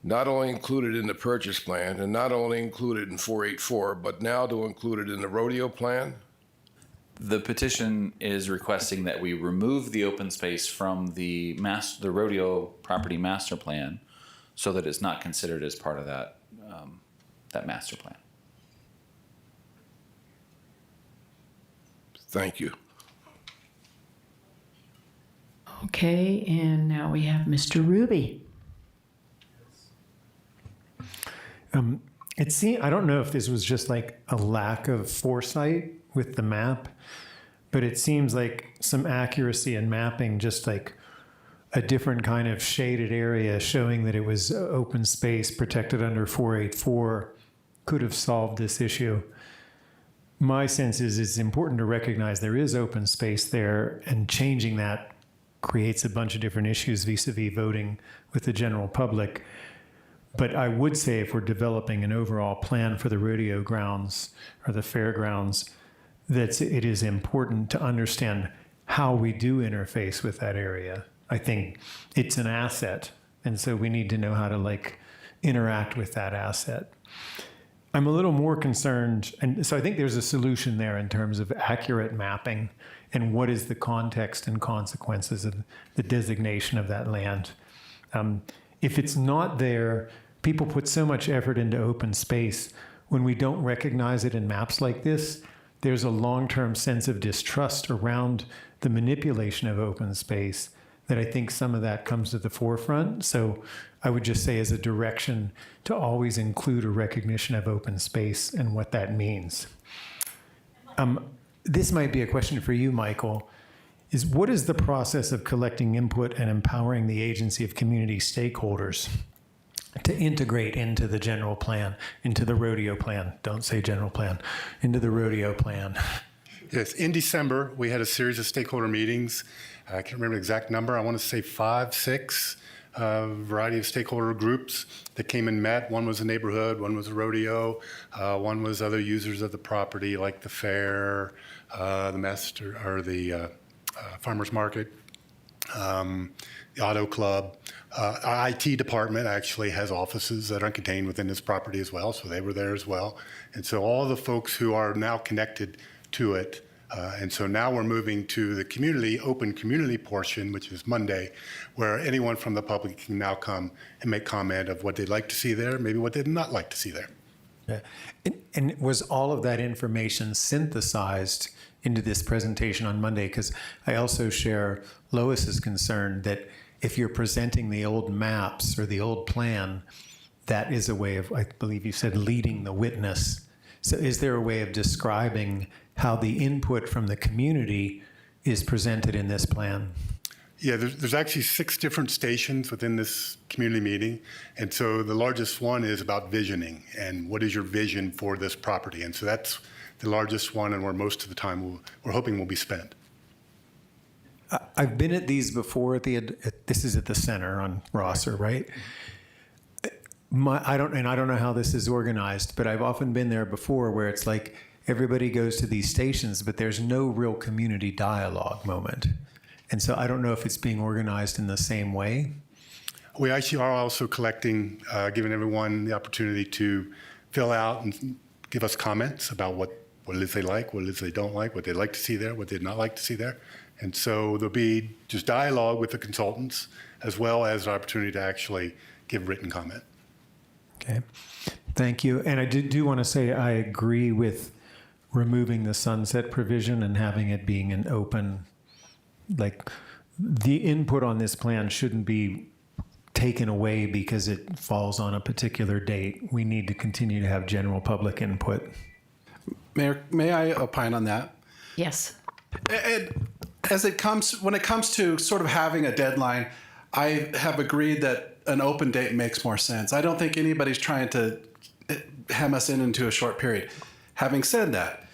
not only include it in the purchase plan and not only include it in 484, but now to include it in the rodeo plan? The petition is requesting that we remove the open space from the rodeo property master plan so that it's not considered as part of that master plan. Thank you. Okay, and now we have Mr. Ruby. I don't know if this was just like a lack of foresight with the map, but it seems like some accuracy in mapping, just like a different kind of shaded area showing that it was open space protected under 484 could have solved this issue. My sense is it's important to recognize there is open space there, and changing that creates a bunch of different issues vis-a-vis voting with the general public. But I would say if we're developing an overall plan for the rodeo grounds or the fairgrounds, that it is important to understand how we do interface with that area. I think it's an asset, and so we need to know how to like interact with that asset. I'm a little more concerned, and so I think there's a solution there in terms of accurate mapping and what is the context and consequences of the designation of that land. If it's not there, people put so much effort into open space. When we don't recognize it in maps like this, there's a long-term sense of distrust around the manipulation of open space that I think some of that comes to the forefront. So I would just say as a direction to always include a recognition of open space and what that means. This might be a question for you, Michael, is what is the process of collecting input and empowering the agency of community stakeholders to integrate into the general plan, into the rodeo plan? Don't say general plan, into the rodeo plan. Yes, in December, we had a series of stakeholder meetings. I can't remember the exact number. I want to say 5, 6, variety of stakeholder groups that came and met. One was a neighborhood, one was a rodeo, one was other users of the property like the fair, the master or the farmer's market, the auto club. Our IT department actually has offices that are contained within this property as well, so they were there as well. And so all the folks who are now connected to it. And so now we're moving to the community, open community portion, which is Monday, where anyone from the public can now come and make comment of what they'd like to see there, maybe what they'd not like to see there. Yeah. And was all of that information synthesized into this presentation on Monday? Because I also share Lois's concern that if you're presenting the old maps or the old plan, that is a way of, I believe you said, leading the witness. So is there a way of describing how the input from the community is presented in this plan? Yeah, there's actually 6 different stations within this community meeting. And so the largest one is about visioning and what is your vision for this property. And so that's the largest one and where most of the time we're hoping will be spent. I've been at these before. This is at the center on Rosser, right? I don't know how this is organized, but I've often been there before where it's like everybody goes to these stations, but there's no real community dialogue moment. And so I don't know if it's being organized in the same way. We actually are also collecting, giving everyone the opportunity to fill out and give us comments about what it is they like, what it is they don't like, what they'd like to see there, what they'd not like to see there. And so there'll be just dialogue with the consultants as well as an opportunity to actually give written comment. Okay, thank you. And I do want to say I agree with removing the sunset provision and having it being an open, like the input on this plan shouldn't be taken away because it falls on a particular date. We need to continue to have general public input. Mayor, may I opine on that? Yes. When it comes to sort of having a deadline, I have agreed that an open date makes more sense. I don't think anybody's trying to hem us into a short period. Having said that,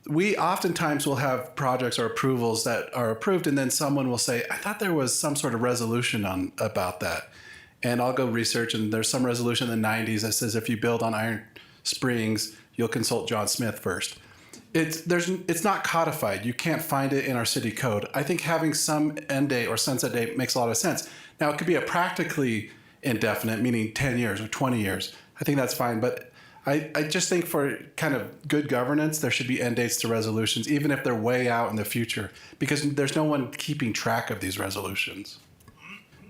we oftentimes will have projects or approvals that are approved, and then someone will say, I thought there was some sort of resolution about that. And I'll go research, and there's some resolution in the 90s that says if you build on Iron Springs, you'll consult John Smith first. It's not codified. You can't find it in our city code. I think having some end date or sunset date makes a lot of sense. Now, it could be a practically indefinite, meaning 10 years or 20 years. I think that's fine. But I just think for kind of good governance, there should be end dates to resolutions, even if they're way out in the future, because there's no one keeping track of these resolutions,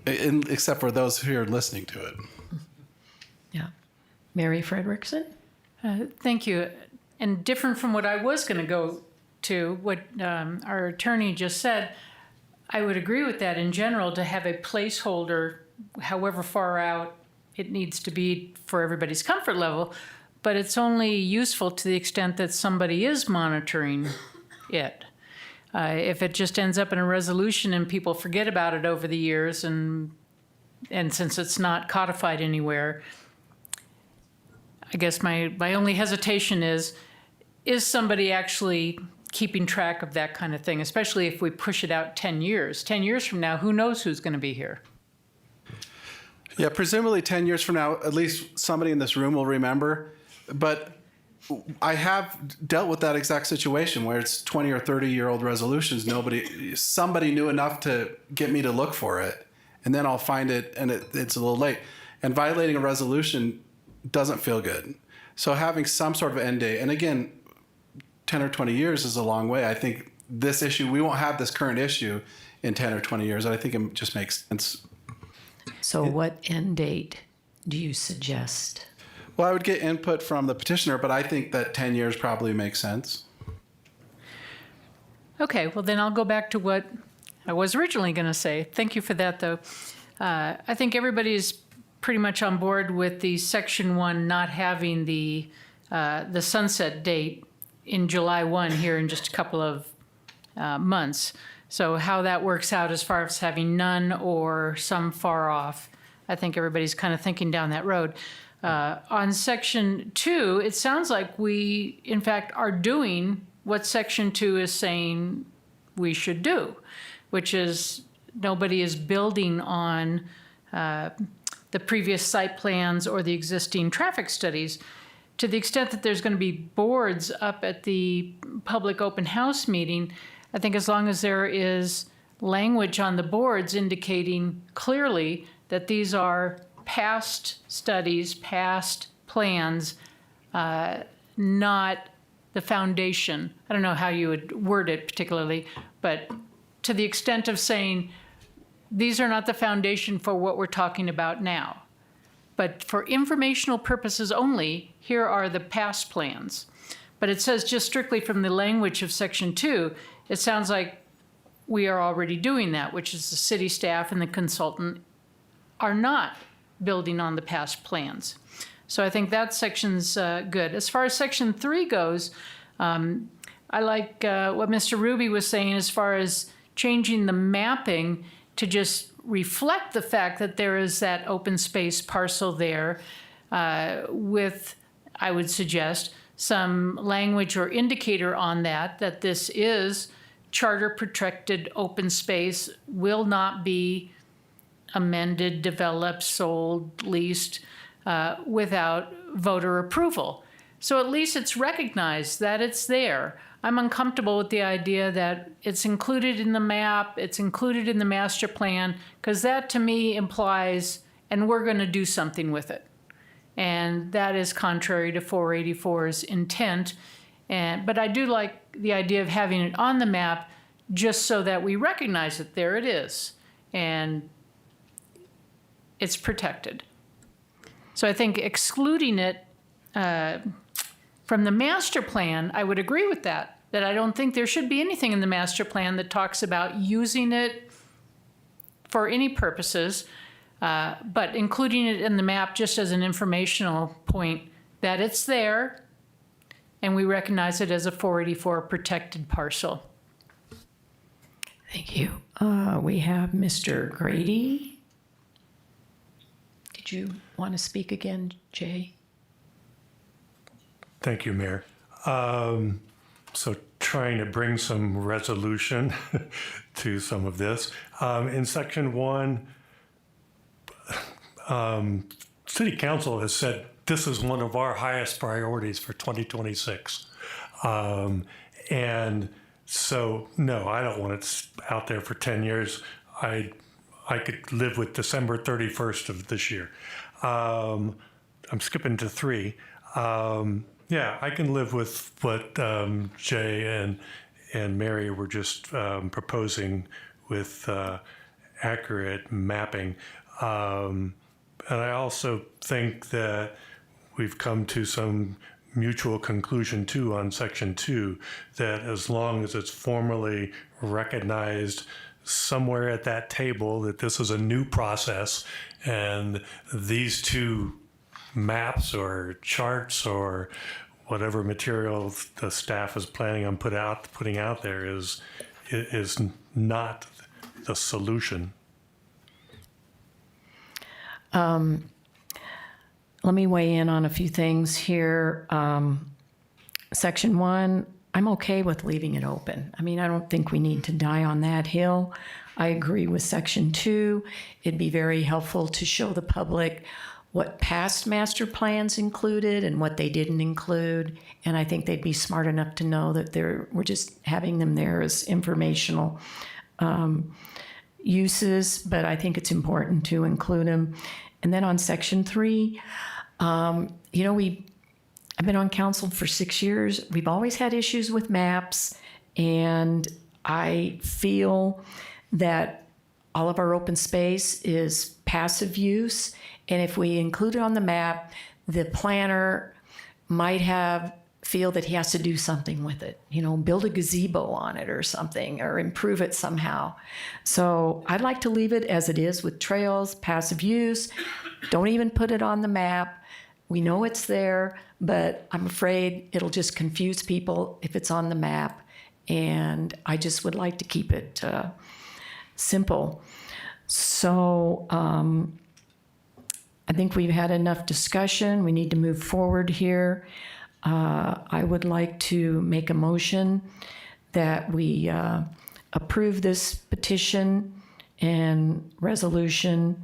except for those who are listening to it. Yeah. Mary Frederickson? Thank you. And different from what I was going to go to, what our attorney just said, I would agree with that in general, to have a placeholder, however far out it needs to be for everybody's comfort level. but it's only useful to the extent that somebody is monitoring it. If it just ends up in a resolution and people forget about it over the years, and since it's not codified anywhere, I guess my only hesitation is somebody actually keeping track of that kind of thing, especially if we push it out 10 years. 10 years from now, who knows who's going to be here? Yeah, presumably 10 years from now, at least somebody in this room will remember. But I have dealt with that exact situation where it's 20 or 30-year-old resolutions. Somebody knew enough to get me to look for it, and then I'll find it, and it's a little late. And violating a resolution doesn't feel good. So having some sort of end date, and again, 10 or 20 years is a long way. I think this issue, we won't have this current issue in 10 or 20 years. I think it just makes sense. So what end date do you suggest? Well, I would get input from the petitioner, but I think that 10 years probably makes sense. Okay, well then I'll go back to what I was originally going to say. Thank you for that, though. I think everybody's pretty much on board with the Section 1 not having the sunset date in July 1 here in just a couple of months. So how that works out as far as having none or some far off, I think everybody's kind of thinking down that road. On Section 2, it sounds like we, in fact, are doing what Section 2 is saying we should do, which is nobody is building on the previous site plans or the existing traffic studies. To the extent that there's going to be boards up at the public open house meeting, I think as long as there is language on the boards indicating clearly that these are past studies, past plans, not the foundation. I don't know how you would word it particularly, but to the extent of saying these are not the foundation for what we're talking about now. But for informational purposes only, here are the past plans. But it says just strictly from the language of Section 2, it sounds like we are already doing that, which is the city staff and the consultant are not building on the past plans. So I think that section's good. As far as Section 3 goes, I like what Mr. Ruby was saying as far as changing the mapping to just reflect the fact that there is that open space parcel there with, I would suggest, some language or indicator on that this is charter protected open space, will not be amended, developed, sold, leased without voter approval. So at least it's recognized that it's there. I'm uncomfortable with the idea that it's included in the map, it's included in the master plan, because that to me implies, and we're going to do something with it. And that is contrary to 484's intent. But I do like the idea of having it on the map just so that we recognize that there it is. And it's protected. So I think excluding it from the master plan, I would agree with that I don't think there should be anything in the master plan that talks about using it for any purposes, but including it in the map just as an informational point that it's there and we recognize it as a 484 protected parcel. Thank you. We have Mr. Grady. Did you want to speak again, Jay? Thank you, Mayor. So trying to bring some resolution to some of this. In Section 1, City Council has said this is one of our highest priorities for 2026. And so, no, I don't want it out there for 10 years. I could live with December 31st of this year. I'm skipping to 3. Yeah, I can live with what Jay and Mary were just proposing with accurate mapping. And I also think that we've come to some mutual conclusion too on Section 2, that as long as it's formally recognized somewhere at that table that this is a new process and these two maps or charts or whatever material the staff is planning on putting out there is not the solution. Let me weigh in on a few things here. Section 1, I'm okay with leaving it open. I mean, I don't think we need to die on that hill. I agree with Section 2. It'd be very helpful to show the public what past master plans included and what they didn't include. And I think they'd be smart enough to know that we're just having them there as informational uses, but I think it's important to include them. And then on Section 3, I've been on council for 6 years. We've always had issues with maps, and I feel that all of our open space is passive use, and if we include it on the map, the planner might feel that he has to do something with it, build a gazebo on it or something, or improve it somehow. So I'd like to leave it as it is with trails, passive use. Don't even put it on the map. We know it's there, but I'm afraid it'll just confuse people if it's on the map. And I just would like to keep it simple. So I think we've had enough discussion. We need to move forward here. I would like to make a motion that we approve this petition and resolution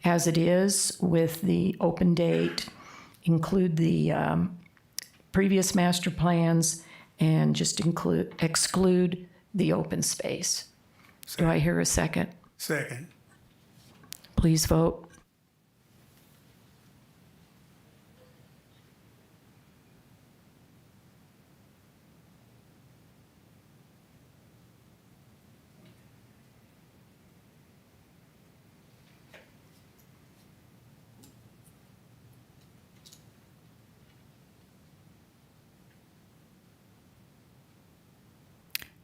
as it is, with the open date, include the previous master plans, and just exclude the open space. Do I hear a second? Second. Please vote.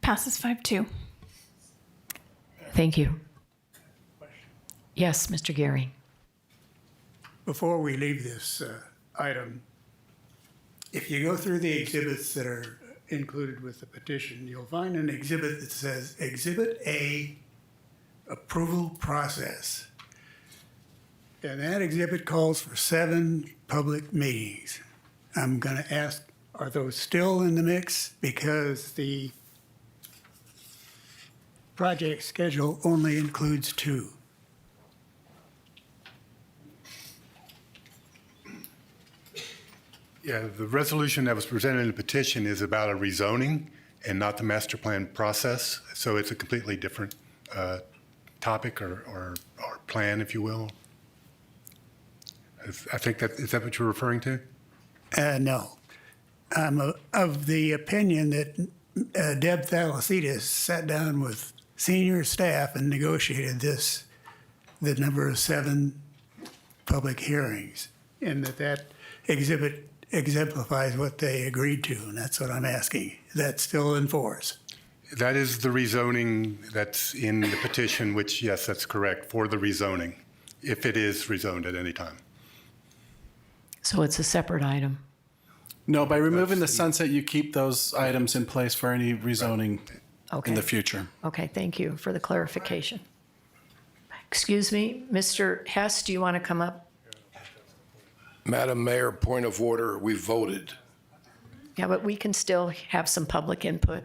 Passes 5-2. Thank you. Yes, Mr. Gary. Before we leave this item, if you go through the exhibits that are included with the petition, you'll find an exhibit that says Exhibit A, Approval Process. And that exhibit calls for 7 public meetings. I'm going to ask, are those still in the mix? Because the project schedule only includes 2. Yeah, the resolution that was presented in the petition is about a rezoning and not the master plan process. So it's a completely different topic or plan, if you will. I think is that what you're referring to? No. I'm of the opinion that Deb Thalassides sat down with senior staff and negotiated the number of 7 public hearings, and that exhibit exemplifies what they agreed to, and that's what I'm asking. Is that still in force? That is the rezoning that's in the petition, which, yes, that's correct, for the rezoning, if it is rezoned at any time. So it's a separate item. No, by removing the sunset, you keep those items in place for any rezoning in the future. Okay, thank you for the clarification. Excuse me, Mr. Hess, do you want to come up? Madam Mayor, point of order, we voted. Yeah, but we can still have some public input.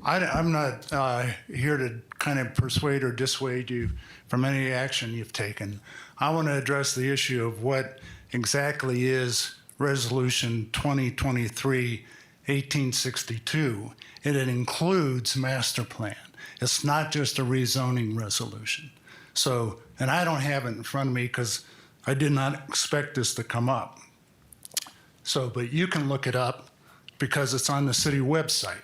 I'm not here to kind of persuade or dissuade you from any action you've taken. I want to address the issue of what exactly is Resolution 2023-1862. It includes master plan. It's not just a rezoning resolution. So, and I don't have it in front of me because I did not expect this to come up. So, but you can look it up because it's on the city website.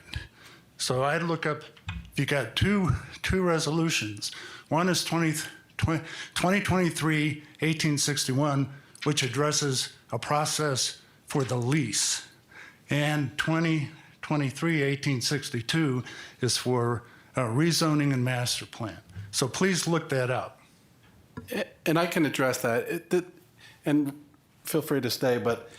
So I'd look up, you got two resolutions. One is 2023-1861, which addresses a process for the lease. And 2023-1862 is for rezoning and master plan. So please look that up. And I can address that. And feel free to stay, but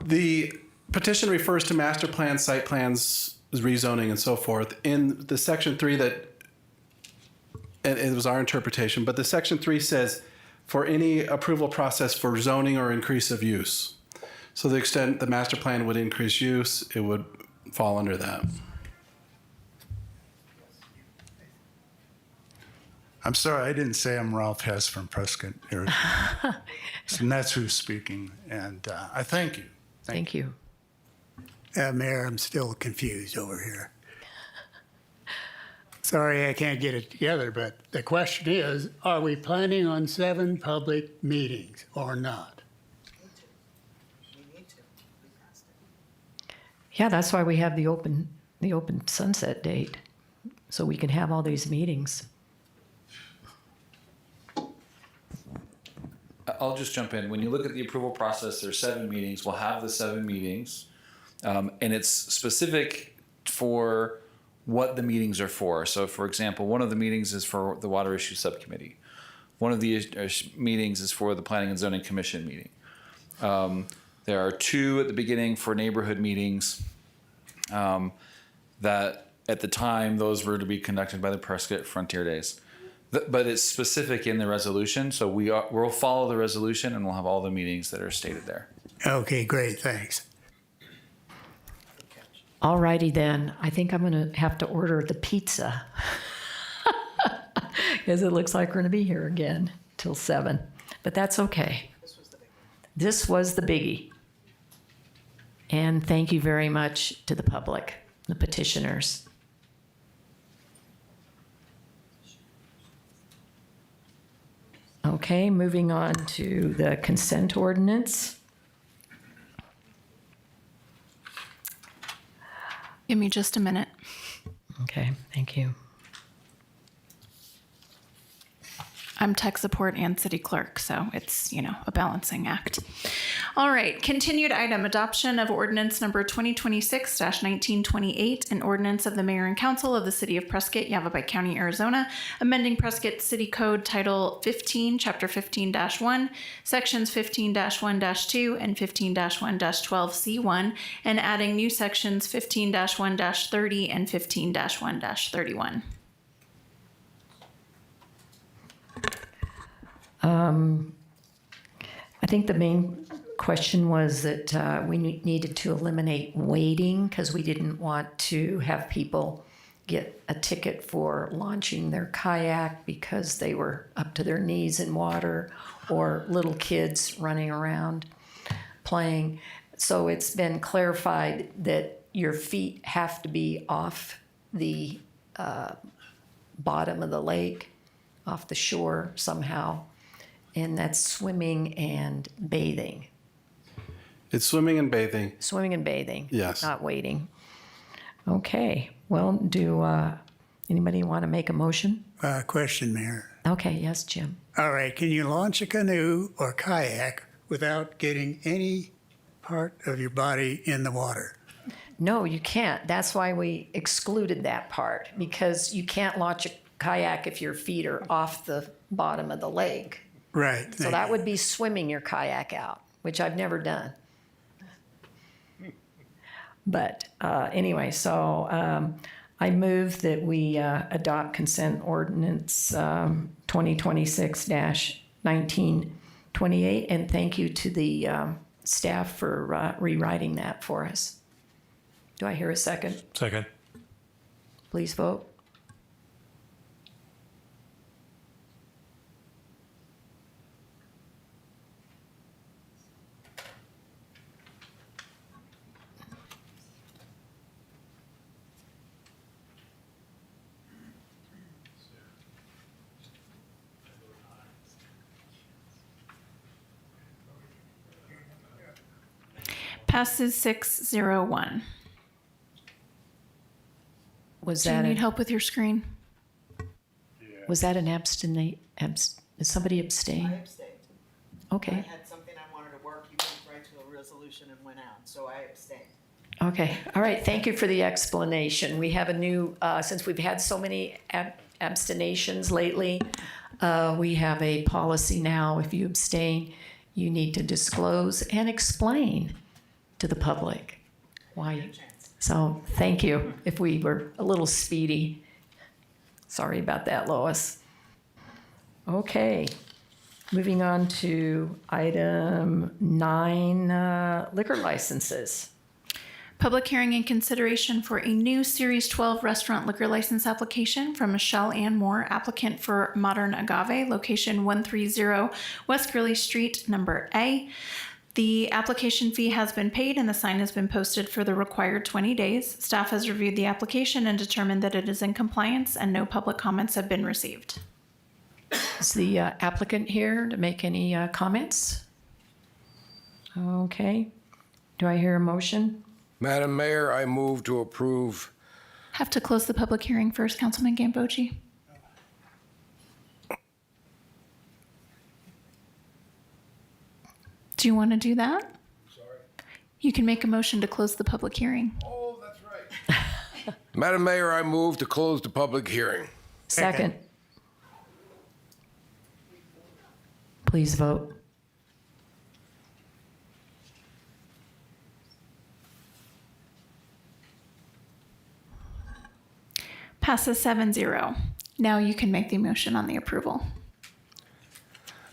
the petition refers to master plans, site plans, rezoning, and so forth. In the section 3 and it was our interpretation, but the section 3 says for any approval process for zoning or increase of use. So the extent the master plan would increase use, it would fall under that. I'm sorry, I didn't say I'm Ralph Hess from Prescott, Arizona. And that's who's speaking, and I thank you. Thank you. Mayor, I'm still confused over here. Sorry, I can't get it together, but the question is, are we planning on 7 public meetings or not? Yeah, that's why we have the open sunset date, so we can have all these meetings. I'll just jump in. When you look at the approval process, there's 7 meetings. We'll have the 7 meetings, and it's specific for what the meetings are for. So, for example, one of the meetings is for the Water Issue Subcommittee. One of the meetings is for the Planning and Zoning Commission meeting. There are 2 at the beginning for neighborhood meetings that at the time, those were to be conducted by the Prescott Frontier Days. But it's specific in the resolution, so we'll follow the resolution and we'll have all the meetings that are stated there. Okay, great, thanks. All righty then. I think I'm going to have to order the pizza because it looks like we're going to be here again till 7. But that's okay. This was the biggie. And thank you very much to the public, the petitioners. Okay, moving on to the consent ordinance. Give me just a minute. Okay, thank you. I'm tech support and city clerk, so it's, a balancing act. All right, continued item, adoption of ordinance number 2026-1928, an ordinance of the mayor and council of the city of Prescott, Yavapai County, Arizona, amending Prescott City Code Title 15, Chapter 15-1, Sections 15-1-2 and 15-1-12C1, and adding new sections 15-1-30 and 15-1-31. I think the main question was that we needed to eliminate waiting because we didn't want to have people get a ticket for launching their kayak because they were up to their knees in water, or little kids running around playing. So it's been clarified that your feet have to be off the bottom of the lake, off the shore somehow. And that's swimming and bathing. It's swimming and bathing. Swimming and bathing. Yes. Not waiting. Okay. Well, do anybody want to make a motion? Question, Mayor. Okay. Yes, Jim. All right, can you launch a canoe or kayak without getting any part of your body in the water? No, you can't. That's why we excluded that part, because you can't launch a kayak if your feet are off the bottom of the lake. Right. So that would be swimming your kayak out, which I've never done. But anyway, so I move that we adopt consent ordinance 2026-1928, and thank you to the staff for rewriting that for us. Do I hear a second? Second. Please vote. Passes 6-0-1. Was Do you that need help with your screen? Was that an abstain? Did somebody abstain? I abstained. Okay. I had something I wanted to work. You moved right to a resolution and went out, so I abstained. Okay. All right. Thank you for the explanation. We have a new, since we've had so many abstentions lately, We have a policy now, if you abstain, you need to disclose and explain to the public why. So thank you if we were a little speedy. Sorry about that, Lois. Okay, moving on to item 9, liquor licenses. Public hearing and consideration for a new Series 12 restaurant liquor license application from Michelle Ann Moore, applicant for Modern Agave, location 130 West Greeley Street, number A. The application fee has been paid and the sign has been posted for the required 20 days. Staff has reviewed the application and determined that it is in compliance and no public comments have been received. Is the applicant here to make any comments? Okay. Do I hear a motion? Madam Mayor, I move to approve. Have to close the public hearing first, Councilman Gambogi. Do you want to do that? Sorry. You can make a motion to close the public hearing. Oh, that's right. Madam Mayor, I move to close the public hearing. Second. Please vote. Passes 7-0. Now you can make the motion on the approval.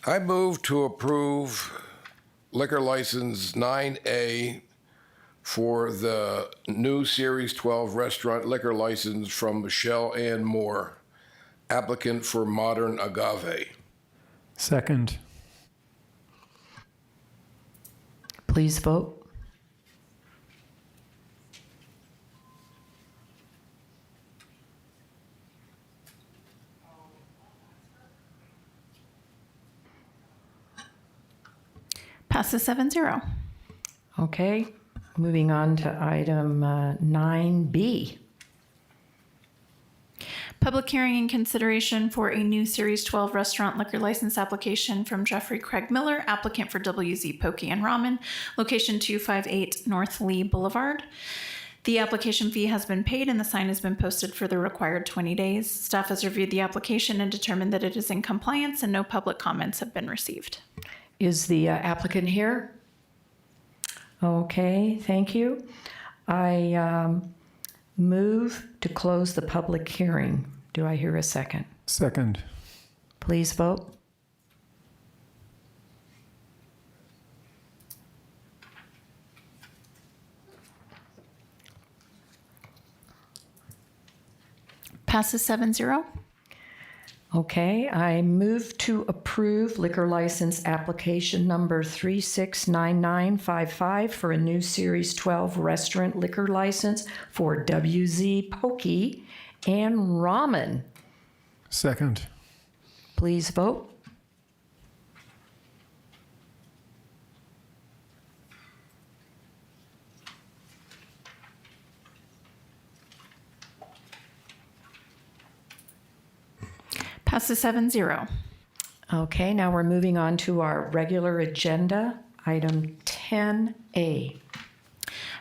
I move to approve liquor license 9A for the new Series 12 restaurant liquor license from Michelle Ann Moore, applicant for Modern Agave. Second. Please vote. Passes 7-0. Okay, moving on to item 9B. Public hearing and consideration for a new Series 12 restaurant liquor license application from Jeffrey Craig Miller, applicant for WZ Poke and Ramen, location 258 North Lee Boulevard. The application fee has been paid and the sign has been posted for the required 20 days. Staff has reviewed the application and determined that it is in compliance and no public comments have been received. Is the applicant here? Okay, thank you. I move to close the public hearing. Do I hear a second? Second. Please vote. Passes 7-0. Okay, I move to approve liquor license application number 369955 for a new Series 12 restaurant liquor license for WZ Poke and Ramen. Second. Please vote. Passes 7-0. Okay, now we're moving on to our regular agenda, item 10A.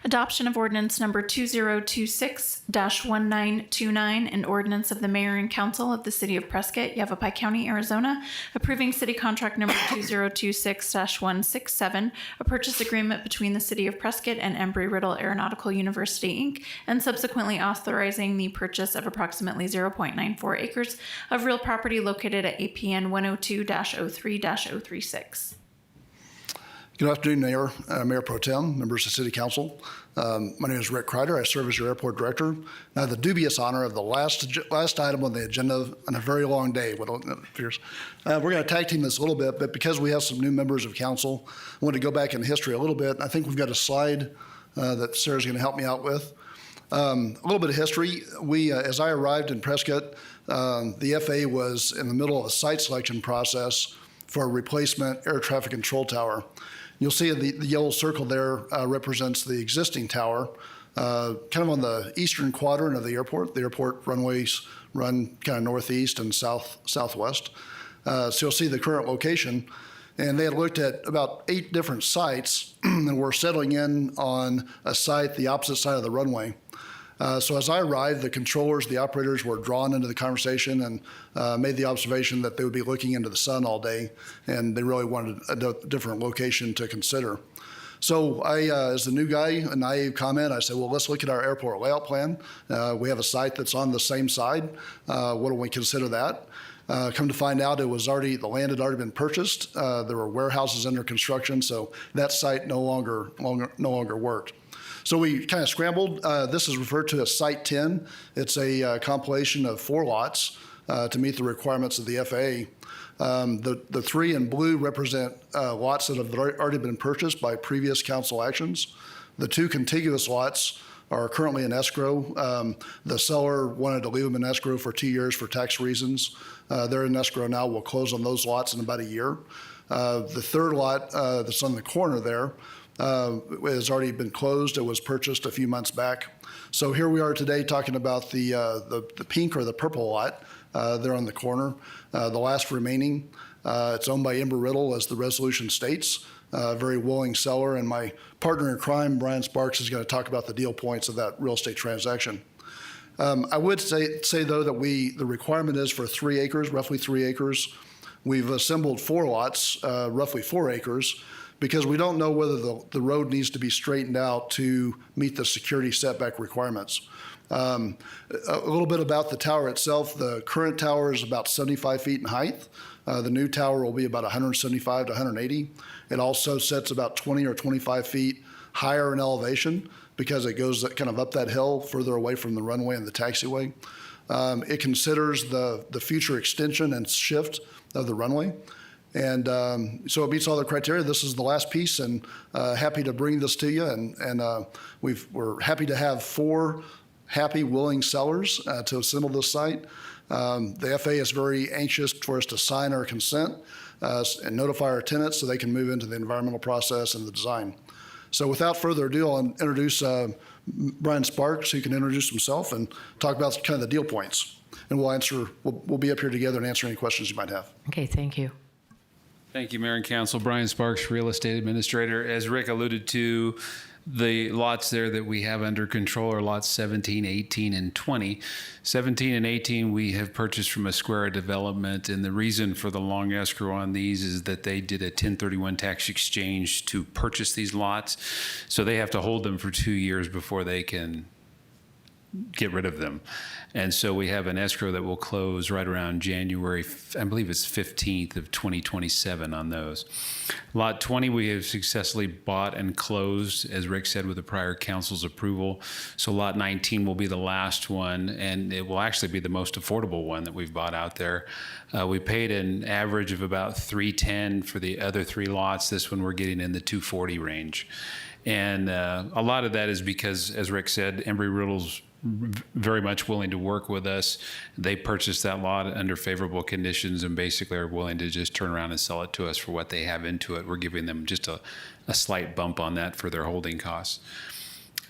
Adoption of ordinance number 2026-1929, an ordinance of the mayor and council of the city of Prescott, Yavapai County, Arizona, approving city contract number 2026-167, a purchase agreement between the city of Prescott and Embry-Riddle Aeronautical University, Inc., and subsequently authorizing the purchase of approximately 0.94 acres of real property located at APN 102-03-036. Good afternoon, Mayor, Mayor Pro Tem, members of City Council. My name is Rick Kreider. I serve as your airport director. And I have the dubious honor of the last item on the agenda on a very long day. We're going to tag team this a little bit, but because we have some new members of council, I want to go back in history a little bit. I think we've got a slide that Sarah's going to help me out with. A little bit of history. As I arrived in Prescott, the FAA was in the middle of a site selection process for a replacement air traffic control tower. You'll see the yellow circle there represents the existing tower, kind of on the eastern quadrant of the airport. The airport runways run kind of northeast and southwest. So you'll see the current location. And they had looked at about 8 different sites and were settling in on a site the opposite side of the runway. So as I arrived, the controllers, the operators were drawn into the conversation and made the observation that they would be looking into the sun all day, and they really wanted a different location to consider. So I, as the new guy, a naive comment, I said, well, let's look at our airport layout plan. We have a site that's on the same side. What do we consider that? Come to find out, the land had already been purchased. There were warehouses under construction, so that site no longer worked. So we kind of scrambled. This is referred to as Site 10. It's a compilation of 4 lots to meet the requirements of the FAA. The 3 in blue represent lots that have already been purchased by previous council actions. The 2 contiguous lots are currently in escrow. The seller wanted to leave them in escrow for 2 years for tax reasons. They're in escrow now. We'll close on those lots in about a year. The 3rd lot that's on the corner there has already been closed. It was purchased a few months back. So here we are today talking about the pink or the purple lot there on the corner. The last remaining, it's owned by Embry-Riddle, as the resolution states. Very willing seller, and my partner in crime, Brian Sparks, is going to talk about the deal points of that real estate transaction. I would say though that the requirement is for 3 acres, roughly 3 acres. We've assembled 4 lots, roughly 4 acres, because we don't know whether the road needs to be straightened out to meet the security setback requirements. A little bit about the tower itself. The current tower is about 75 feet in height. The new tower will be about 175 to 180. It also sits about 20 or 25 feet higher in elevation because it goes kind of up that hill further away from the runway and the taxiway. It considers the future extension and shift of the runway. And so it meets all the criteria. This is the last piece, and happy to bring this to you. And we're happy to have 4 happy, willing sellers to assemble this site. The FAA is very anxious for us to sign our consent and notify our tenants so they can move into the environmental process and the design. So without further ado, I'll introduce Brian Sparks, who can introduce himself and talk about kind of the deal points. And we'll be up here together and answer any questions you might have. Okay, thank you. Thank you, Mayor and Council. Brian Sparks, Real Estate Administrator. As Rick alluded to, the lots there that we have under control are lots 17, 18, and 20. 17 and 18 we have purchased from a Square Development, and the reason for the long escrow on these is that they did a 1031 tax exchange to purchase these lots, so they have to hold them for 2 years before they can get rid of them. And so we have an escrow that will close right around January, I believe it's 15th of 2027 on those. Lot 20 we have successfully bought and closed, as Rick said, with the prior council's approval. So lot 19 will be the last one, and it will actually be the most affordable one that we've bought out there. We paid an average of about $310 for the other 3 lots. This one we're getting in the $240 range. And a lot of that is because, as Rick said, Embry-Riddle's very much willing to work with us. They purchased that lot under favorable conditions and basically are willing to just turn around and sell it to us for what they have into it. We're giving them just a slight bump on that for their holding costs.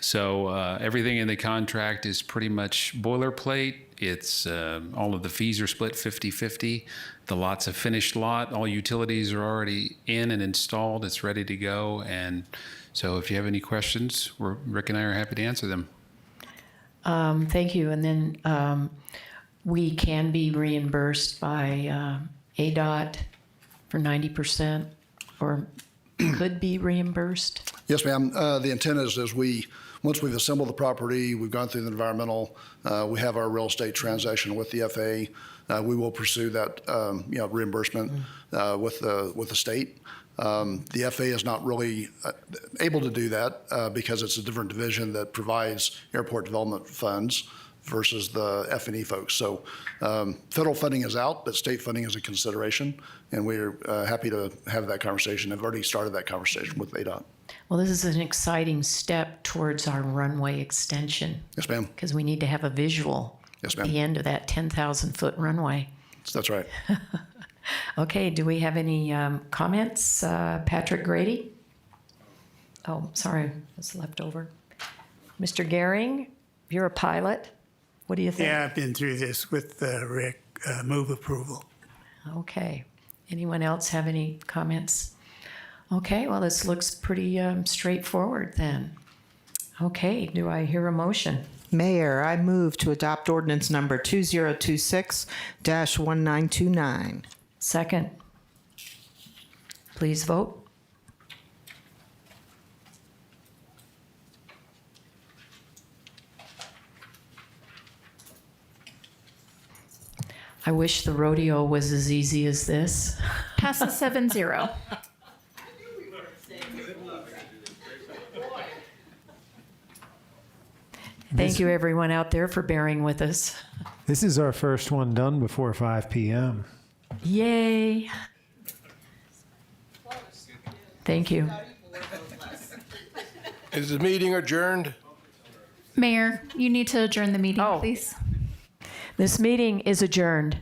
So everything in the contract is pretty much boilerplate. It's all of the fees are split 50-50. The lot's a finished lot. All utilities are already in and installed. It's ready to go. And so if you have any questions, Rick and I are happy to answer them. Thank you. And then we can be reimbursed by ADOT for 90% or could be reimbursed? Yes, ma'am. The intent is once we've assembled the property, we've gone through the environmental, we have our real estate transaction with the FAA, we will pursue that reimbursement with the state. The FAA is not really able to do that because it's a different division that provides airport development funds versus the F&E folks. So federal funding is out, but state funding is a consideration, and we're happy to have that conversation. I've already started that conversation with ADOT. Well, this is an exciting step towards our runway extension. Yes, ma'am. Because we need to have a visual yes, at the end of that 10,000-foot runway. That's right. Okay, do we have any comments? Patrick Grady? Oh, sorry, it's left over. Mr. Gehring, you're a pilot. What do you think? Yeah, I've been through this with Rick. Move approval. Okay. Anyone else have any comments? Okay, well, this looks pretty straightforward then. Okay, do I hear a motion? Mayor, I move to adopt ordinance number 2026-1929. Second. Please vote. I wish the rodeo was as easy as this. Passes 7-0. Thank you, everyone out there, for bearing with us. This is our first one done before 5 p.m. Yay. Thank you. Is the meeting adjourned? Mayor, you need to adjourn the meeting, please. This meeting is adjourned.